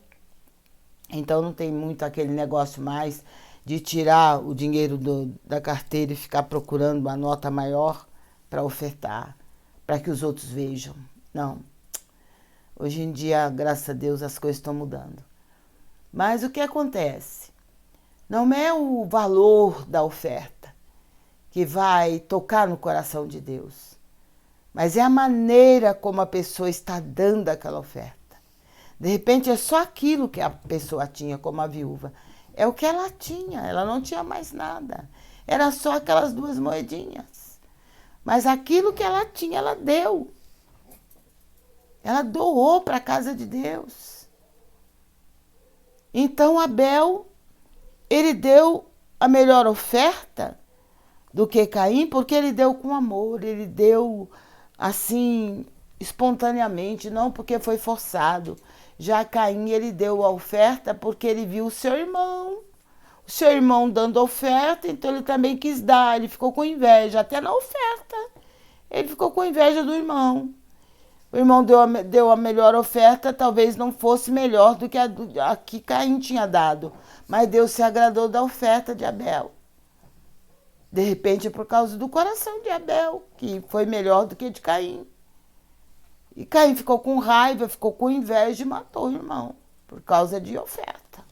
então não tem muito aquele negócio mais de tirar o dinheiro da carteira e ficar procurando uma nota maior para ofertar, para que os outros vejam. Não. Hoje em dia, graças a Deus, as coisas estão mudando. Mas o que acontece? Não é o valor da oferta que vai tocar no coração de Deus, mas é a maneira como a pessoa está dando aquela oferta. De repente é só aquilo que a pessoa tinha, como a viúva. É o que ela tinha, ela não tinha mais nada. Era só aquelas 2 moedinhas. Mas aquilo que ela tinha, ela deu. Ela doou para a casa de Deus. Então Abel, ele deu a melhor oferta do que Caim, porque ele deu com amor, ele deu assim, espontaneamente, não porque foi forçado. Já Caim, ele deu a oferta porque ele viu o seu irmão dando oferta, então ele também quis dar, ele ficou com inveja, até na oferta. Ele ficou com inveja do irmão. O irmão deu a melhor oferta, talvez não fosse melhor do que a que Caim tinha dado, mas Deus se agradou da oferta de Abel. De repente é por causa do coração de Abel, que foi melhor do que de Caim. E Caim ficou com raiva, ficou com inveja e matou o irmão, por causa de oferta.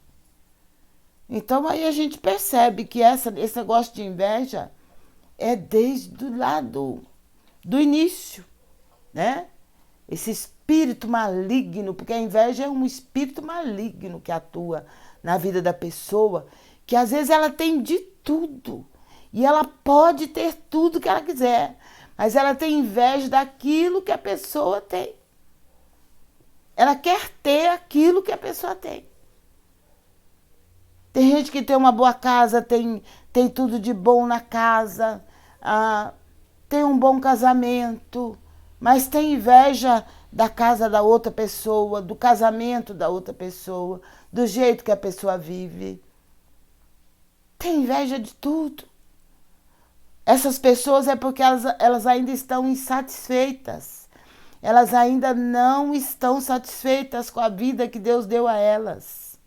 Então aí a gente percebe que esse negócio de inveja é desde o lado do início, né? Esse espírito maligno, porque a inveja é um espírito maligno que atua na vida da pessoa, que às vezes ela tem de tudo, e ela pode ter tudo que ela quiser, mas ela tem inveja daquilo que a pessoa tem. Ela quer ter aquilo que a pessoa tem. Tem gente que tem uma boa casa, tem tudo de bom na casa, tem um bom casamento, mas tem inveja da casa da outra pessoa, do casamento da outra pessoa, do jeito que a pessoa vive. Tem inveja de tudo. Essas pessoas é porque elas ainda estão insatisfeitas. Elas ainda não estão satisfeitas com a vida que Deus deu a elas.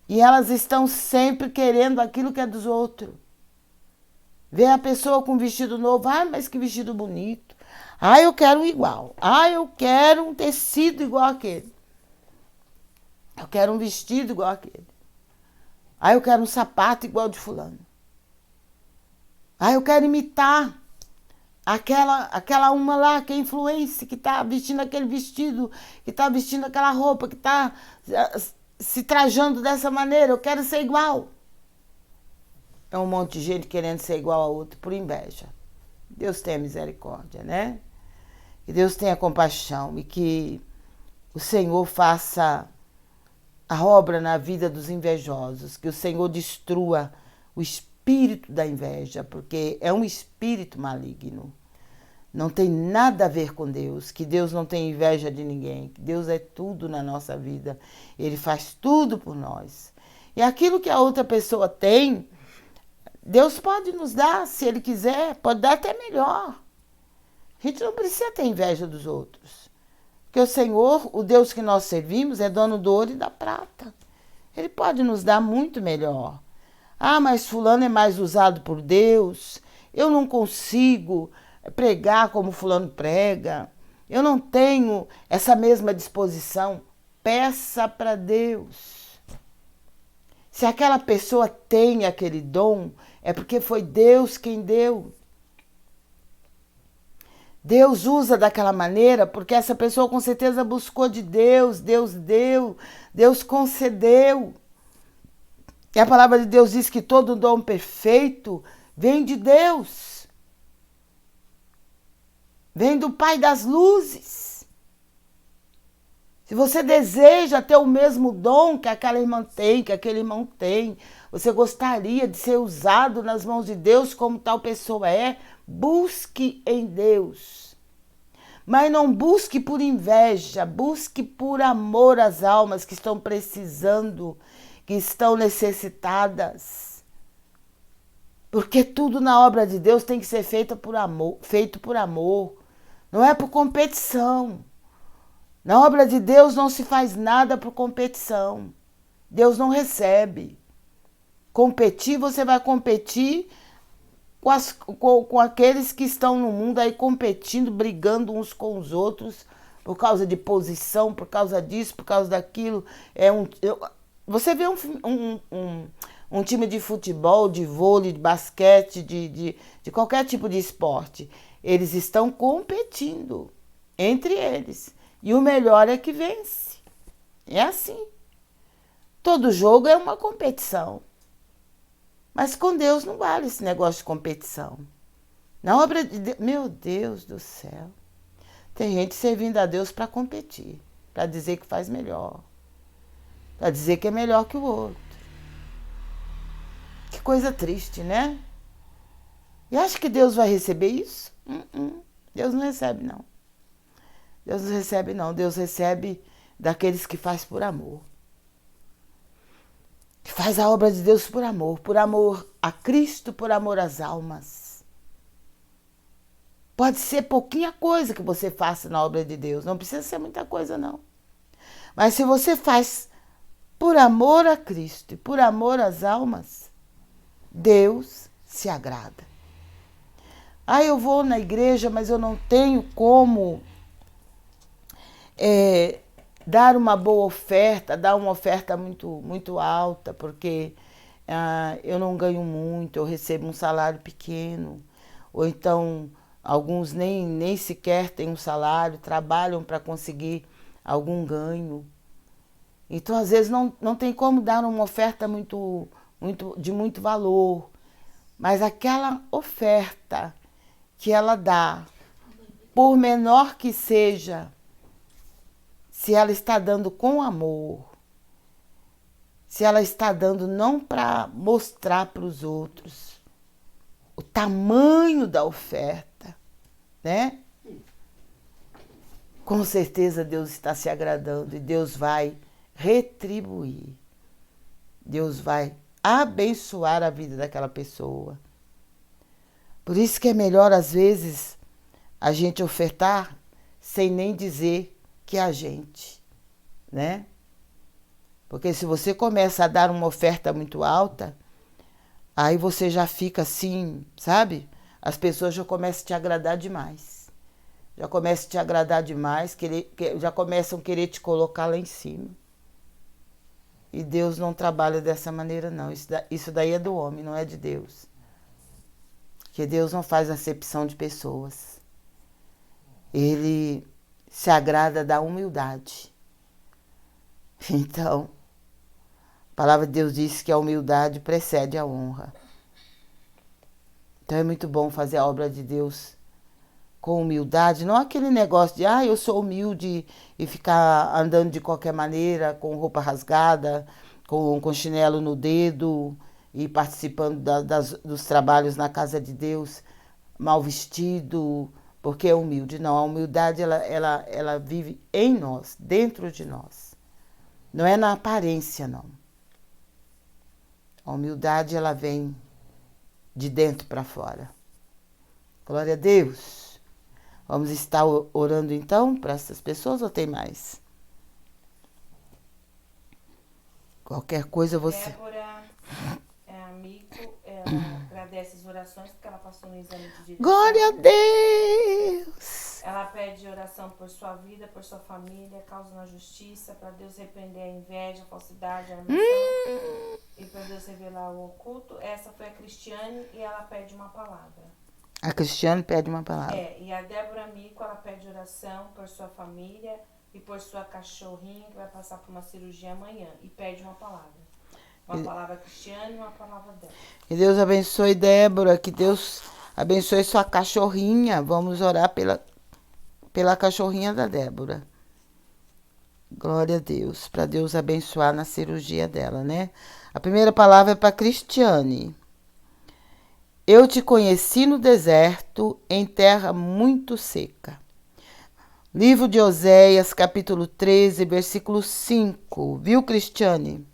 E elas estão sempre querendo aquilo que é dos outros. Vê a pessoa com vestido novo, mas que vestido bonito. Eu quero um igual. Eu quero um tecido igual aquele. Eu quero um vestido igual aquele. Eu quero um sapato igual de fulano. Eu quero imitar aquela uma lá, que é influência, que está vestindo aquele vestido, que está vestindo aquela roupa, que está se trajando dessa maneira. Eu quero ser igual. É um monte de gente querendo ser igual a outro por inveja. Deus tenha misericórdia, né? Que Deus tenha compaixão e que o Senhor faça a obra na vida dos invejosos, que o Senhor destrua o espírito da inveja, porque é um espírito maligno. Não tem nada a ver com Deus, que Deus não tem inveja de ninguém, que Deus é tudo na nossa vida, Ele faz tudo por nós. E aquilo que a outra pessoa tem, Deus pode nos dar, se Ele quiser, pode dar até melhor. A gente não precisa ter inveja dos outros, porque o Senhor, o Deus que nós servimos, é dono do ouro e da prata. Ele pode nos dar muito melhor. Mas fulano é mais usado por Deus, eu não consigo pregar como fulano prega, eu não tenho essa mesma disposição. Peça para Deus. Se aquela pessoa tem aquele dom, é porque foi Deus quem deu. Deus usa daquela maneira porque essa pessoa com certeza buscou de Deus, Deus deu, Deus concedeu. E a palavra de Deus diz que todo dom perfeito vem de Deus. Vem do Pai das luzes. Se você deseja ter o mesmo dom que aquela irmã tem, que aquele irmão tem, você gostaria de ser usado nas mãos de Deus como tal pessoa é, busque em Deus. Mas não busque por inveja, busque por amor às almas que estão precisando, que estão necessitadas. Porque tudo na obra de Deus tem que ser feito por amor. Não é por competição. Na obra de Deus não se faz nada por competição. Deus não recebe. Competir, você vai competir com aqueles que estão no mundo aí competindo, brigando uns com os outros, por causa de posição, por causa disso, por causa daquilo. Você vê um time de futebol, de vôlei, de basquete, de qualquer tipo de esporte. Eles estão competindo entre eles. E o melhor é que vence. É assim. Todo jogo é uma competição. Mas com Deus não vale esse negócio de competição. Na obra de Deus, meu Deus do céu. Tem gente servindo a Deus para competir, para dizer que faz melhor, para dizer que é melhor que o outro. Que coisa triste, né? E acha que Deus vai receber isso? Deus não recebe, não. Deus não recebe, não. Deus recebe daqueles que faz por amor. Que faz a obra de Deus por amor a Cristo, por amor às almas. Pode ser pouquinha coisa que você faça na obra de Deus, não precisa ser muita coisa, não. Mas se você faz por amor a Cristo e por amor às almas, Deus se agrada. Eu vou na igreja, mas eu não tenho como dar uma boa oferta, dar uma oferta muito alta, porque eu não ganho muito, eu recebo um salário pequeno, ou então alguns nem sequer têm um salário, trabalham para conseguir algum ganho. Então, às vezes, não tem como dar uma oferta de muito valor, mas aquela oferta que ela dá, por menor que seja, se ela está dando com amor, se ela está dando não para mostrar para os outros o tamanho da oferta, né? Com certeza Deus está se agradando e Deus vai retribuir. Deus vai abençoar a vida daquela pessoa. Por isso que é melhor, às vezes, a gente ofertar sem nem dizer que é a gente, né? Porque se você começa a dar uma oferta muito alta, aí você já fica assim, sabe? As pessoas já começam a te agradar demais. Já começam a te agradar demais, já começam a querer te colocar lá em cima. E Deus não trabalha dessa maneira, não. Isso daí é do homem, não é de Deus. Porque Deus não faz acepção de pessoas. Ele se agrada da humildade. Então, a palavra de Deus diz que a humildade precede a honra. Então é muito bom fazer a obra de Deus com humildade, não aquele negócio de eu sou humilde e ficar andando de qualquer maneira, com roupa rasgada, com chinelo no dedo e participando dos trabalhos na casa de Deus, mal vestido, porque é humilde. Não, a humildade ela vive em nós, dentro de nós. Não é na aparência, não. A humildade ela vem de dentro para fora. Glória a Deus. Vamos estar orando então para essas pessoas ou tem mais? Qualquer coisa você... Débora amigo, ela agradece as orações que ela passou no exame de direção. Glória a Deus! Ela pede oração por sua vida, por sua família, causa na justiça, para Deus repreender a inveja, a falsidade, a armação. e para Deus revelar o oculto. Essa foi a Cristiane e ela pede uma palavra. A Cristiane pede uma palavra. E a Débora Mico, ela pede oração por sua família e por sua cachorrinha que vai passar por uma cirurgia amanhã e pede uma palavra. Uma palavra Cristiane e uma palavra Débora. Que Deus abençoe Débora, que Deus abençoe sua cachorrinha. Vamos orar pela cachorrinha da Débora. Glória a Deus, para Deus abençoar na cirurgia dela, né? A primeira palavra é para Cristiane. Eu te conheci no deserto, em terra muito seca. Livro de Oséias, capítulo 13, versículo 5. Viu, Cristiane?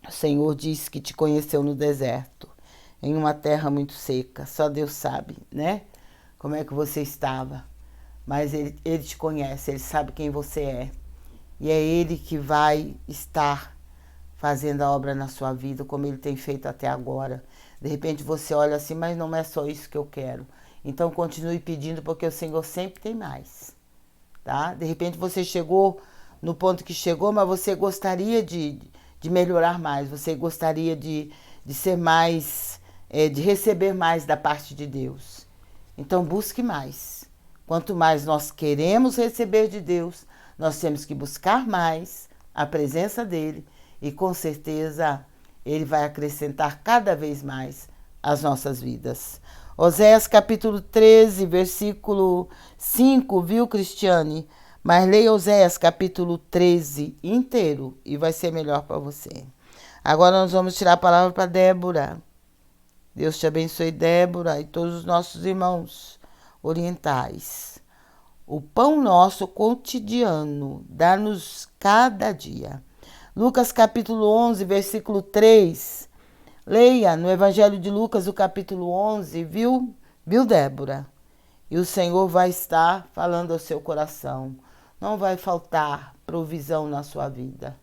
O Senhor disse que te conheceu no deserto, em uma terra muito seca. Só Deus sabe, né? Como é que você estava. Mas ele te conhece, ele sabe quem você é. E é ele que vai estar fazendo a obra na sua vida, como ele tem feito até agora. De repente você olha assim, mas não é só isso que eu quero. Então continue pedindo, porque o Senhor sempre tem mais. Tá? De repente você chegou no ponto que chegou, mas você gostaria de melhorar mais. Você gostaria de ser mais, de receber mais da parte de Deus. Então busque mais. Quanto mais nós queremos receber de Deus, nós temos que buscar mais a presença dele e com certeza ele vai acrescentar cada vez mais as nossas vidas. Oséias capítulo 13, versículo 5, viu, Cristiane? Mas leia Oséias capítulo 13 inteiro e vai ser melhor para você. Agora nós vamos tirar a palavra para Débora. Deus te abençoe, Débora, e todos os nossos irmãos orientais. O pão nosso cotidiano, dá-nos cada dia. Lucas capítulo 11, versículo 3. Leia no Evangelho de Lucas, o capítulo 11, viu, Débora? E o Senhor vai estar falando ao seu coração. Não vai faltar provisão na sua vida,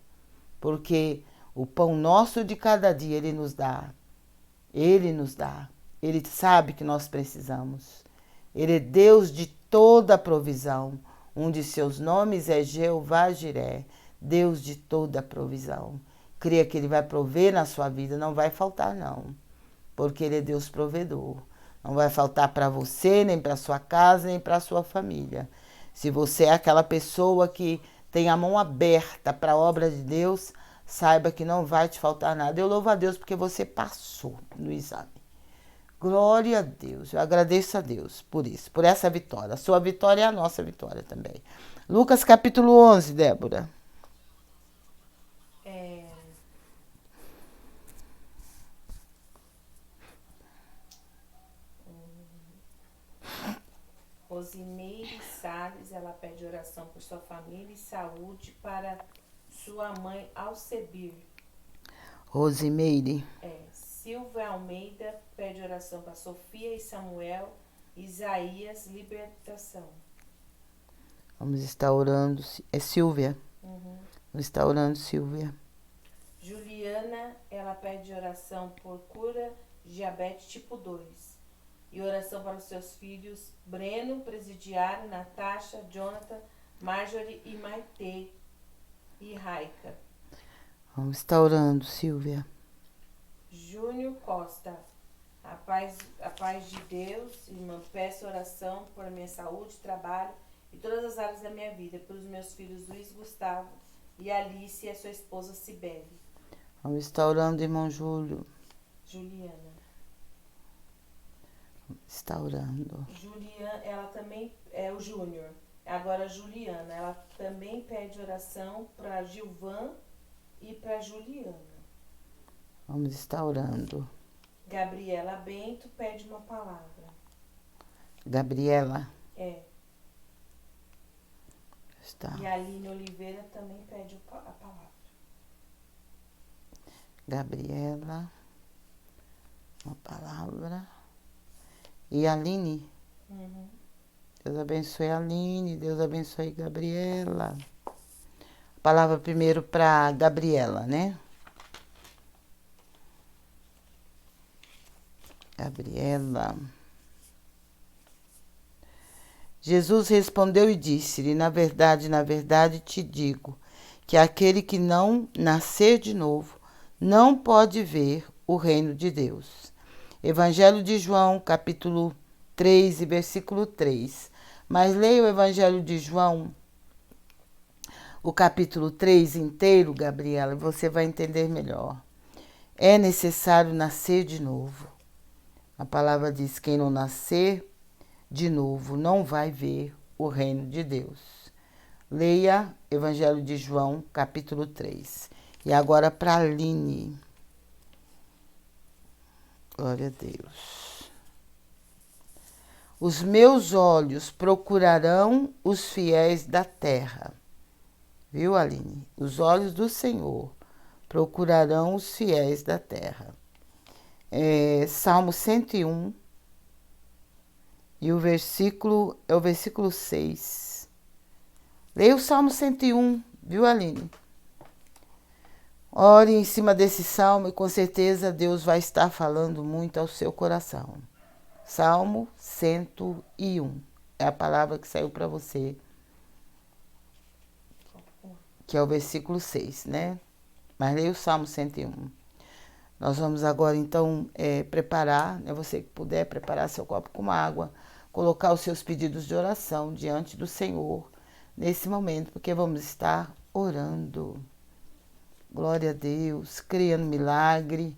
porque o pão nosso de cada dia Ele nos dá. Ele nos dá. Ele sabe que nós precisamos. Ele é Deus de toda a provisão. Um de seus nomes é Jeová Jiré, Deus de toda a provisão. Creia que Ele vai prover na sua vida, não vai faltar não, porque Ele é Deus provedor. Não vai faltar para você, nem para sua casa, nem para sua família. Se você é aquela pessoa que tem a mão aberta para a obra de Deus, saiba que não vai te faltar nada. Eu louvo a Deus porque você passou no exame. Glória a Deus, eu agradeço a Deus por isso, por essa vitória. A sua vitória é a nossa vitória também. Lucas capítulo 11, Débora. Rosimeire Salles, ela pede oração por sua família e saúde para sua mãe Alcebir. Rosimeire. Silvia Almeida pede oração para Sofia e Samuel. Isaías, libertação. Vamos estar orando. É Silvia. Uhum. Vamos estar orando, Silvia. Juliana, ela pede oração por cura de diabetes tipo 2. E oração para os seus filhos Breno, Presidiário, Natasha, Jonathan, Marjorie e Maite e Raika. Vamos estar orando, Silvia. Júnior Costa, a paz de Deus, irmã, peço oração por minha saúde, trabalho e todas as áreas da minha vida, pelos meus filhos Luiz Gustavo e Alice e a sua esposa Cibele. Vamos estar orando, irmão Júlio. Juliana. Está orando. Juliana, ela também é o Júnior. Agora a Juliana, ela também pede oração para Gilvan e para Juliana. Vamos estar orando. Gabriela Bento pede uma palavra. Gabriela. Está. E a Aline Oliveira também pede a palavra. Gabriela. Uma palavra. E a Aline. Uhum. Deus abençoe a Aline. Deus abençoe a Gabriela. Palavra primeiro para Gabriela, né? Gabriela. Jesus respondeu e disse-lhe: na verdade te digo, que aquele que não nascer de novo não pode ver o reino de Deus. Evangelho de João, capítulo 3 e versículo 3. Mas leia o Evangelho de João, o capítulo 3 inteiro, Gabriela, e você vai entender melhor. É necessário nascer de novo. A palavra diz: quem não nascer de novo não vai ver o reino de Deus. Leia Evangelho de João, capítulo 3. E agora para a Aline. Glória a Deus. Os meus olhos procurarão os fiéis da terra. Viu, Aline? Os olhos do Senhor procurarão os fiéis da terra. Salmo 101. E o versículo é o versículo 6. Leia o Salmo 101, viu, Aline? Ore em cima desse salmo e com certeza Deus vai estar falando muito ao seu coração. Salmo 101 é a palavra que saiu para você, que é o versículo 6, né? Mas leia o Salmo 101. Nós vamos agora, então, preparar, né? Você que puder, preparar seu copo com água, colocar os seus pedidos de oração diante do Senhor nesse momento, porque vamos estar orando. Glória a Deus, creia no milagre,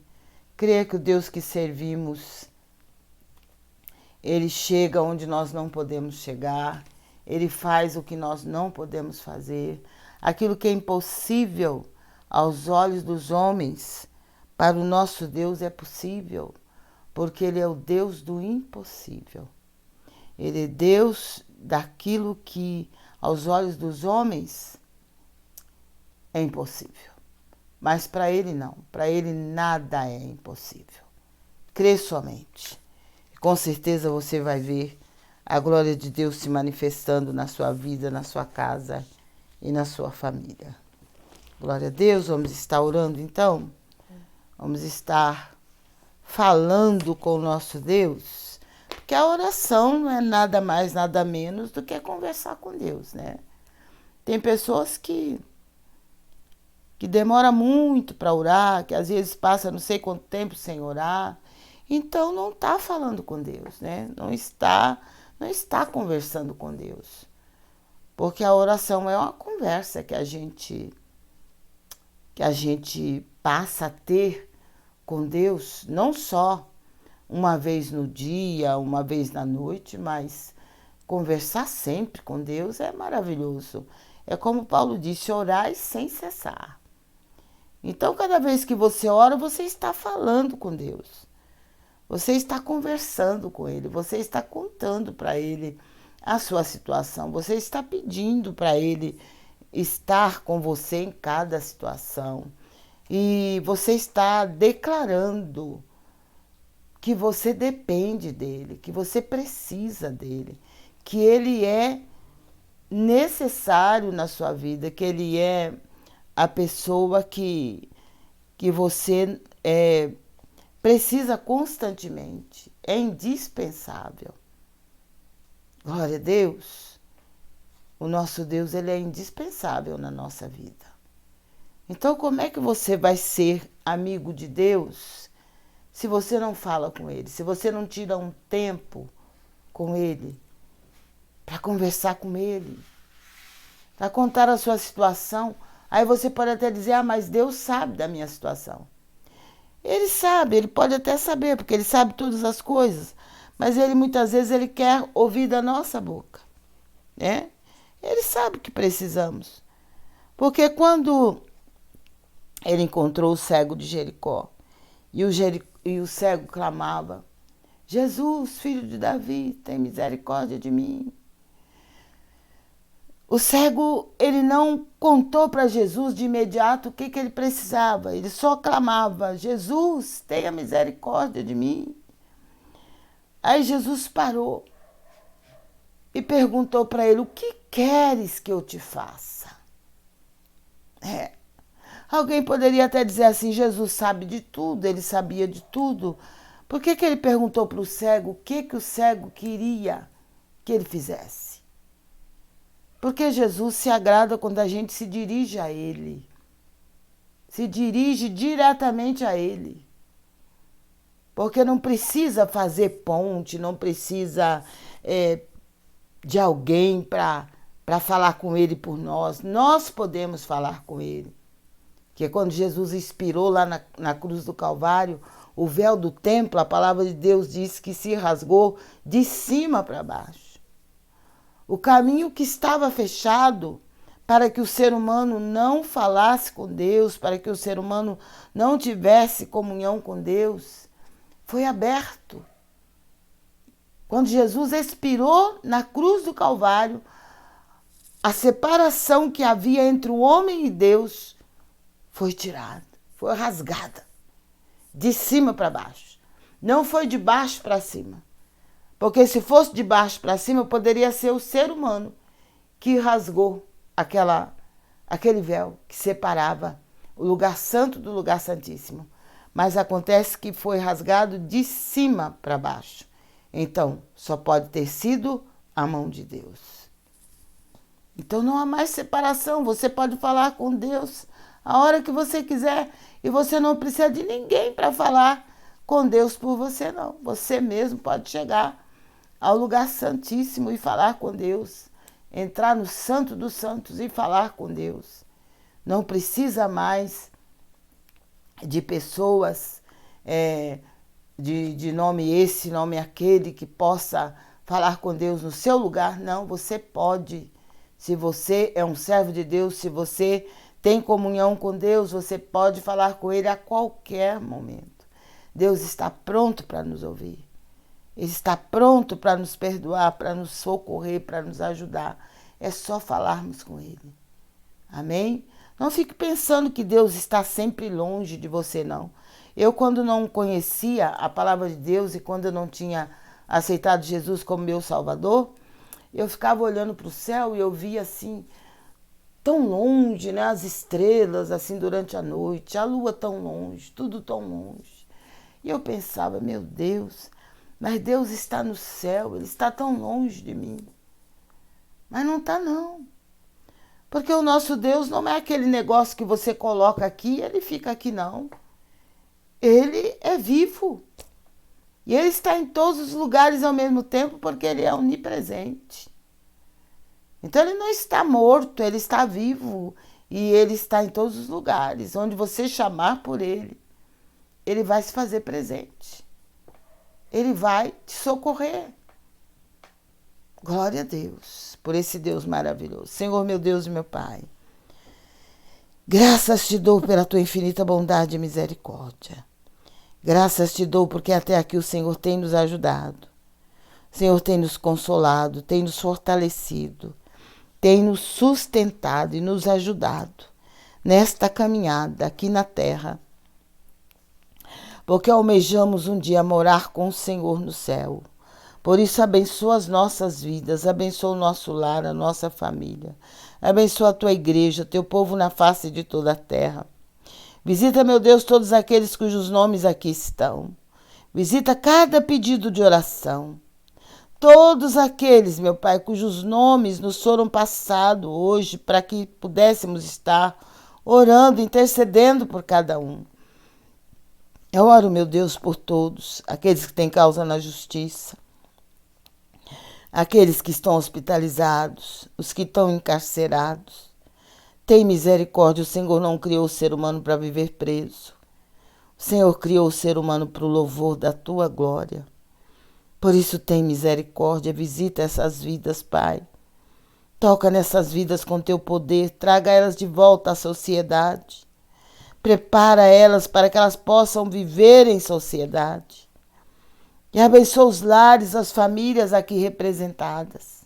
creia que o Deus que servimos, Ele chega onde nós não podemos chegar, Ele faz o que nós não podemos fazer, aquilo que é impossível aos olhos dos homens, para o nosso Deus é possível, porque Ele é o Deus do impossível. Ele é Deus daquilo que aos olhos dos homens é impossível. Mas para Ele não, para Ele nada é impossível. Crê somente. Com certeza você vai ver a glória de Deus se manifestando na sua vida, na sua casa e na sua família. Glória a Deus, vamos estar orando então? Vamos estar falando com o nosso Deus, porque a oração não é nada mais, nada menos do que conversar com Deus, né? Tem pessoas que demora muito para orar, que às vezes passa não sei quanto tempo sem orar, então não está falando com Deus, né? Não está conversando com Deus, porque a oração é uma conversa que a gente passa a ter com Deus, não só uma vez no dia, uma vez na noite, mas conversar sempre com Deus é maravilhoso. É como Paulo disse, orai sem cessar. Então, cada vez que você ora, você está falando com Deus. Você está conversando com Ele, você está contando para Ele a sua situação, você está pedindo para Ele estar com você em cada situação. E você está declarando que você depende dEle, que você precisa dEle, que Ele é necessário na sua vida, que Ele é a pessoa que você precisa constantemente, é indispensável. Glória a Deus. O nosso Deus, Ele é indispensável na nossa vida. Então, como é que você vai ser amigo de Deus se você não fala com Ele, se você não tira um tempo com Ele, para conversar com Ele, para contar a sua situação? Aí você pode até dizer, mas Deus sabe da minha situação. Ele sabe, Ele pode até saber, porque Ele sabe todas as coisas, mas Ele muitas vezes Ele quer ouvir da nossa boca, né? Ele sabe que precisamos, porque quando Ele encontrou o cego de Jericó, e o cego clamava, Jesus, filho de Davi, tem misericórdia de mim. O cego, ele não contou para Jesus de imediato o que ele precisava. Ele só clamava, Jesus, tenha misericórdia de mim. Aí Jesus parou e perguntou para ele, o que queres que eu te faça? Alguém poderia até dizer assim, Jesus sabe de tudo, ele sabia de tudo. Por que ele perguntou para o cego o que o cego queria que ele fizesse? Porque Jesus se agrada quando a gente se dirige a Ele. se dirige diretamente a Ele. Porque não precisa fazer ponte, não precisa de alguém para falar com Ele por nós. Nós podemos falar com Ele. Que quando Jesus expirou lá na cruz do Calvário, o véu do templo, a palavra de Deus diz que se rasgou de cima para baixo. O caminho que estava fechado para que o ser humano não falasse com Deus, para que o ser humano não tivesse comunhão com Deus, foi aberto. Quando Jesus expirou na cruz do Calvário, a separação que havia entre o homem e Deus foi tirada, foi rasgada, de cima para baixo. Não foi de baixo para cima. Porque se fosse de baixo para cima, poderia ser o ser humano que rasgou aquele véu que separava o lugar santo do lugar santíssimo. Mas acontece que foi rasgado de cima para baixo. Então, só pode ter sido a mão de Deus. Então não há mais separação. Você pode falar com Deus a hora que você quiser e você não precisa de ninguém para falar com Deus por você, não. Você mesmo pode chegar ao lugar santíssimo e falar com Deus. Entrar no Santo dos Santos e falar com Deus. Não precisa mais de pessoas de nome esse, nome aquele, que possa falar com Deus no seu lugar. Não, você pode. Se você é um servo de Deus, se você tem comunhão com Deus, você pode falar com Ele a qualquer momento. Deus está pronto para nos ouvir. Ele está pronto para nos perdoar, para nos socorrer, para nos ajudar. É só falarmos com Ele. Amém? Não fique pensando que Deus está sempre longe de você, não. Eu, quando não conhecia a palavra de Deus e quando eu não tinha aceitado Jesus como meu Salvador, eu ficava olhando para o céu e eu via assim, tão longe, né? As estrelas assim durante a noite, a lua tão longe, tudo tão longe. E eu pensava, meu Deus, mas Deus está no céu, Ele está tão longe de mim. Mas não está, não. Porque o nosso Deus não é aquele negócio que você coloca aqui e Ele fica aqui, não. Ele é vivo. E Ele está em todos os lugares ao mesmo tempo porque Ele é onipresente. Então Ele não está morto, Ele está vivo. E Ele está em todos os lugares. Onde você chamar por Ele, Ele vai se fazer presente. Ele vai te socorrer. Glória a Deus, por esse Deus maravilhoso. Senhor, meu Deus e meu Pai, graças te dou pela tua infinita bondade e misericórdia. Graças te dou porque até aqui o Senhor tem nos ajudado. O Senhor tem nos consolado, tem nos fortalecido, tem nos sustentado e nos ajudado nesta caminhada aqui na terra. Porque almejamos um dia morar com o Senhor no céu. Por isso, abençoa as nossas vidas, abençoa o nosso lar, a nossa família. Abençoa a tua igreja, teu povo na face de toda a terra. Visita, meu Deus, todos aqueles cujos nomes aqui estão. Visita cada pedido de oração. Todos aqueles, meu Pai, cujos nomes nos foram passados hoje para que pudéssemos estar orando, intercedendo por cada um. Eu oro, meu Deus, por todos, aqueles que têm causa na justiça, aqueles que estão hospitalizados, os que estão encarcerados. Tem misericórdia, o Senhor não criou o ser humano para viver preso. O Senhor criou o ser humano para o louvor da tua glória. Por isso tem misericórdia, visita essas vidas, Pai. Toca nessas vidas com teu poder, traga elas de volta à sociedade. Prepara elas para que elas possam viver em sociedade. E abençoa os lares, as famílias aqui representadas.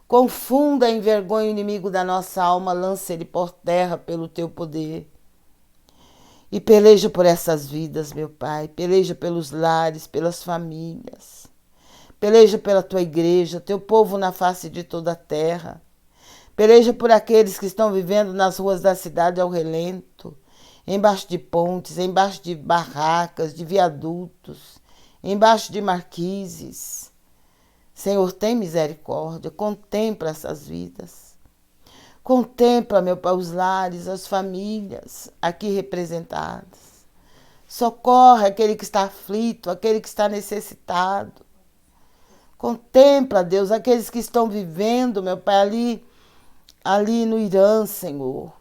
Confunda em vergonha o inimigo da nossa alma, lança ele por terra pelo teu poder. E peleja por essas vidas, meu Pai. Peleja pelos lares, pelas famílias. Peleja pela tua igreja, teu povo na face de toda a terra. Peleja por aqueles que estão vivendo nas ruas da cidade ao relento, embaixo de pontes, embaixo de barracas, de viadutos, embaixo de marquises. Senhor, tem misericórdia, contempla essas vidas. Contempla, meu Pai, os lares, as famílias aqui representadas. Socorre aquele que está aflito, aquele que está necessitado. Contempla, Deus, aqueles que estão vivendo, meu Pai, ali no Irã, Senhor.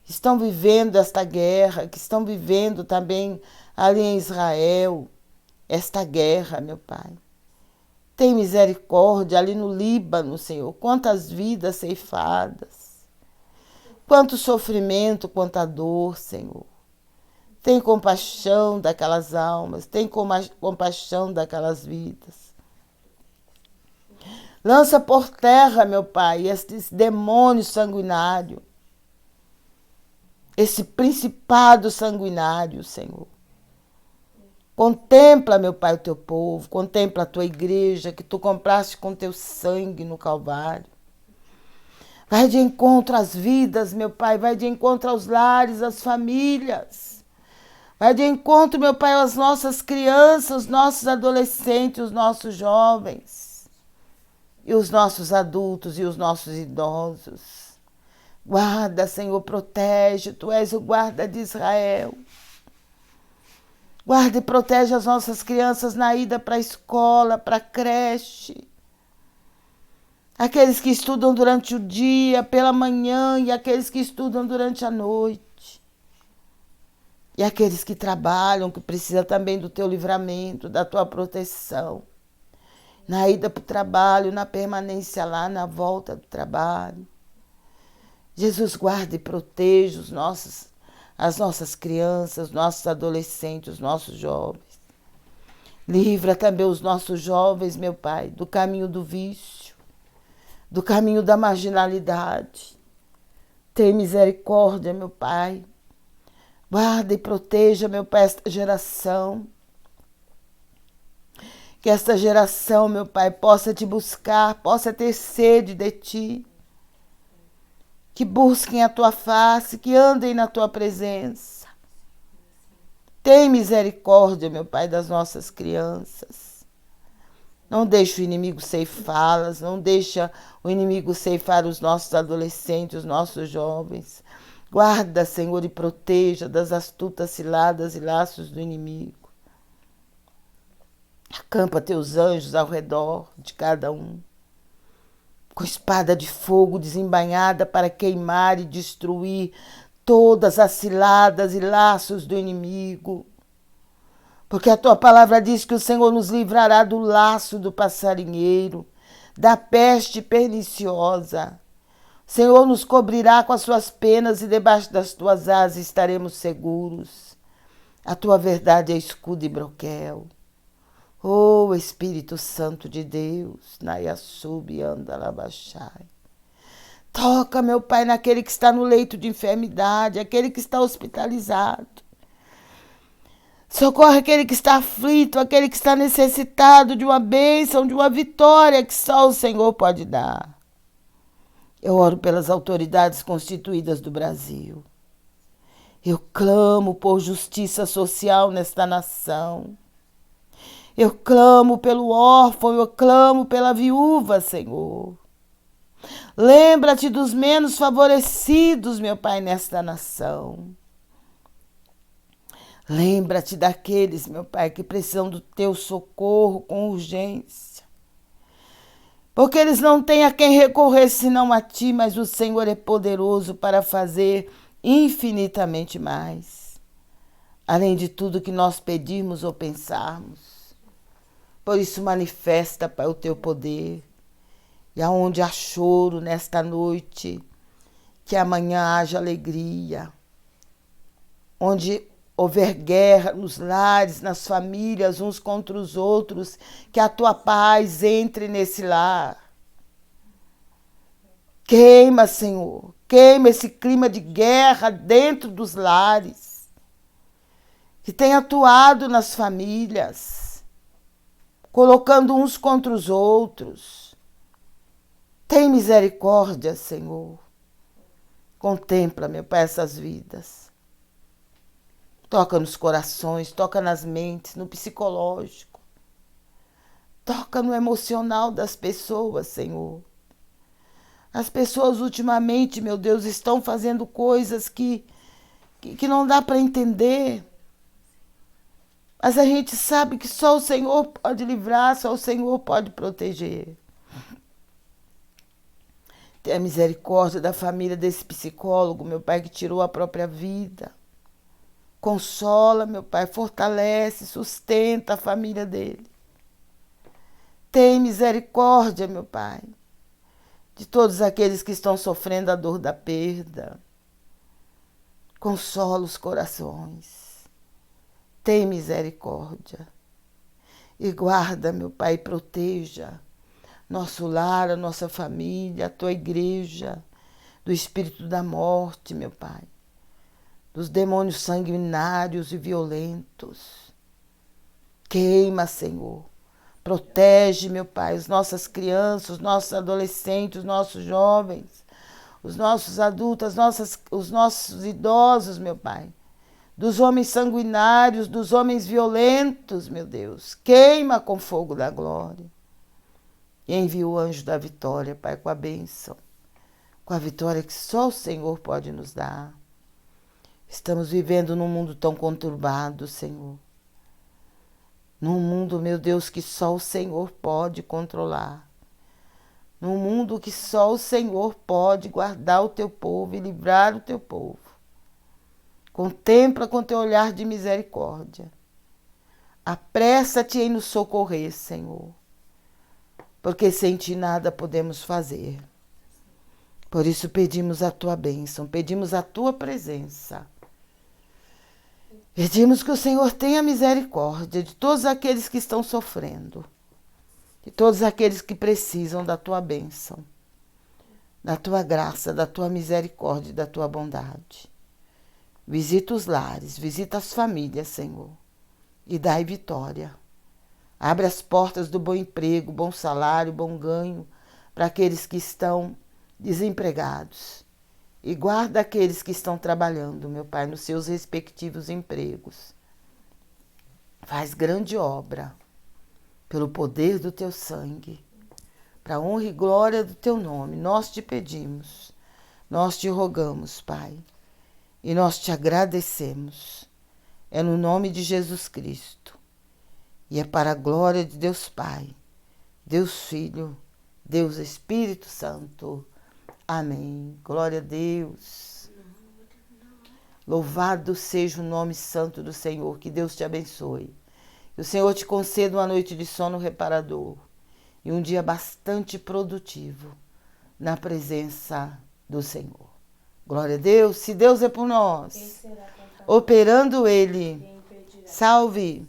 Estão vivendo esta guerra, que estão vivendo também ali em Israel, esta guerra, meu Pai. Tem misericórdia ali no Líbano, Senhor. Quantas vidas ceifadas. Quanto sofrimento, quanta dor, Senhor. Tem compaixão daquelas almas, tem compaixão daquelas vidas. Lança por terra, meu Pai, esse demônio sanguinário, esse principado sanguinário, Senhor. Contempla, meu Pai, o teu povo, contempla a tua igreja que tu compraste com teu sangue no Calvário. Vai de encontro às vidas, meu Pai, vai de encontro aos lares, às famílias. Vai de encontro, meu Pai, às nossas crianças, os nossos adolescentes, os nossos jovens. E os nossos adultos e os nossos idosos. Guarda, Senhor, protege. Tu és o guarda de Israel. Guarda e protege as nossas crianças na ida para a escola, para a creche. Aqueles que estudam durante o dia, pela manhã, e aqueles que estudam durante a noite. E aqueles que trabalham, que precisam também do teu livramento, da tua proteção. Na ida para o trabalho, na permanência lá, na volta do trabalho. Jesus, guarda e proteja as nossas crianças, os nossos adolescentes, os nossos jovens. Livra também os nossos jovens, meu Pai, do caminho do vício, do caminho da marginalidade. Tem misericórdia, meu Pai. Guarda e proteja, meu Pai, esta geração. Que esta geração, meu Pai, possa te buscar, possa ter sede de ti. Que busquem a tua face, que andem na tua presença. Tem misericórdia, meu Pai, das nossas crianças. Não deixa o inimigo ceifá-las, não deixa o inimigo ceifar os nossos adolescentes, os nossos jovens. Guarda, Senhor, e proteja das astutas ciladas e laços do inimigo. Acampa teus anjos ao redor de cada um, com espada de fogo desembainhada para queimar e destruir todas as ciladas e laços do inimigo. Porque a tua palavra diz que o Senhor nos livrará do laço do passarinheiro, da peste perniciosa. O Senhor nos cobrirá com as suas penas e debaixo das tuas asas estaremos seguros. A tua verdade é escudo e broquel. Oh, Espírito Santo de Deus, Nayasub Andalabachai. Toca, meu Pai, naquele que está no leito de enfermidade, aquele que está hospitalizado. Socorre aquele que está aflito, aquele que está necessitado de uma bênção, de uma vitória que só o Senhor pode dar. Eu oro pelas autoridades constituídas do Brasil. Eu clamo por justiça social nesta nação. Eu clamo pelo órfão, eu clamo pela viúva, Senhor. Lembra-te dos menos favorecidos, meu Pai, nesta nação. Lembra-te daqueles, meu Pai, que precisam do teu socorro com urgência. Porque eles não têm a quem recorrer senão a ti, mas o Senhor é poderoso para fazer infinitamente mais, além de tudo que nós pedirmos ou pensarmos. Por isso manifesta, Pai, o teu poder. E aonde há choro nesta noite, que amanhã haja alegria. Onde houver guerra nos lares, nas famílias, uns contra os outros, que a tua paz entre nesse lar. Queima, Senhor, queima esse clima de guerra dentro dos lares, que tem atuado nas famílias, colocando uns contra os outros. Tem misericórdia, Senhor. Contempla, meu Pai, essas vidas. Toca nos corações, toca nas mentes, no psicológico. Toca no emocional das pessoas, Senhor. As pessoas ultimamente, meu Deus, estão fazendo coisas que não dá para entender. Mas a gente sabe que só o Senhor pode livrar, só o Senhor pode proteger. Tenha misericórdia da família desse psicólogo, meu Pai, que tirou a própria vida. Consola, meu Pai, fortalece, sustenta a família dele. Tem misericórdia, meu Pai, de todos aqueles que estão sofrendo a dor da perda. Consola os corações. Tem misericórdia. E guarda, meu Pai, proteja nosso lar, a nossa família, a tua igreja, do espírito da morte, meu Pai, dos demônios sanguinários e violentos. Queima, Senhor. Protege, meu Pai, as nossas crianças, os nossos adolescentes, os nossos jovens, os nossos adultos, os nossos idosos, meu Pai, dos homens sanguinários, dos homens violentos, meu Deus. Queima com fogo da glória. E envia o anjo da vitória, Pai, com a bênção, com a vitória que só o Senhor pode nos dar. Estamos vivendo num mundo tão conturbado, Senhor. Num mundo, meu Deus, que só o Senhor pode controlar. Num mundo que só o Senhor pode guardar o teu povo e livrar o teu povo. Contempla com teu olhar de misericórdia. Apressa-te em nos socorrer, Senhor, porque sem ti nada podemos fazer. Por isso pedimos a tua bênção, pedimos a tua presença. Pedimos que o Senhor tenha misericórdia de todos aqueles que estão sofrendo, de todos aqueles que precisam da tua bênção, da tua graça, da tua misericórdia e da tua bondade. Visita os lares, visita as famílias, Senhor, e dai vitória. Abre as portas do bom emprego, bom salário, bom ganho para aqueles que estão desempregados. E guarda aqueles que estão trabalhando, meu Pai, nos seus respectivos empregos. Faz grande obra pelo poder do teu sangue, para a honra e glória do teu nome. Nós te pedimos, nós te rogamos, Pai, e nós te agradecemos. É no nome de Jesus Cristo. E é para a glória de Deus Pai, Deus Filho, Deus Espírito Santo. Amém. Glória a Deus. Louvado seja o nome santo do Senhor. Que Deus te abençoe. Que o Senhor te conceda uma noite de sono reparador e um dia bastante produtivo na presença do Senhor. Glória a Deus. Se Deus é por nós, operando Ele, salve,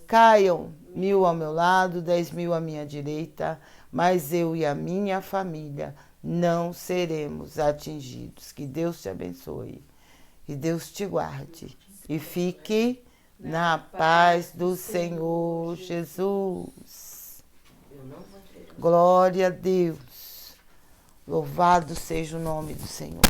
caiam 1000 ao meu lado, 10.000 à minha direita, mas eu e a minha família não seremos atingidos. Que Deus te abençoe, que Deus te guarde e fique na paz do Senhor Jesus. Glória a Deus. Louvado seja o nome do Senhor.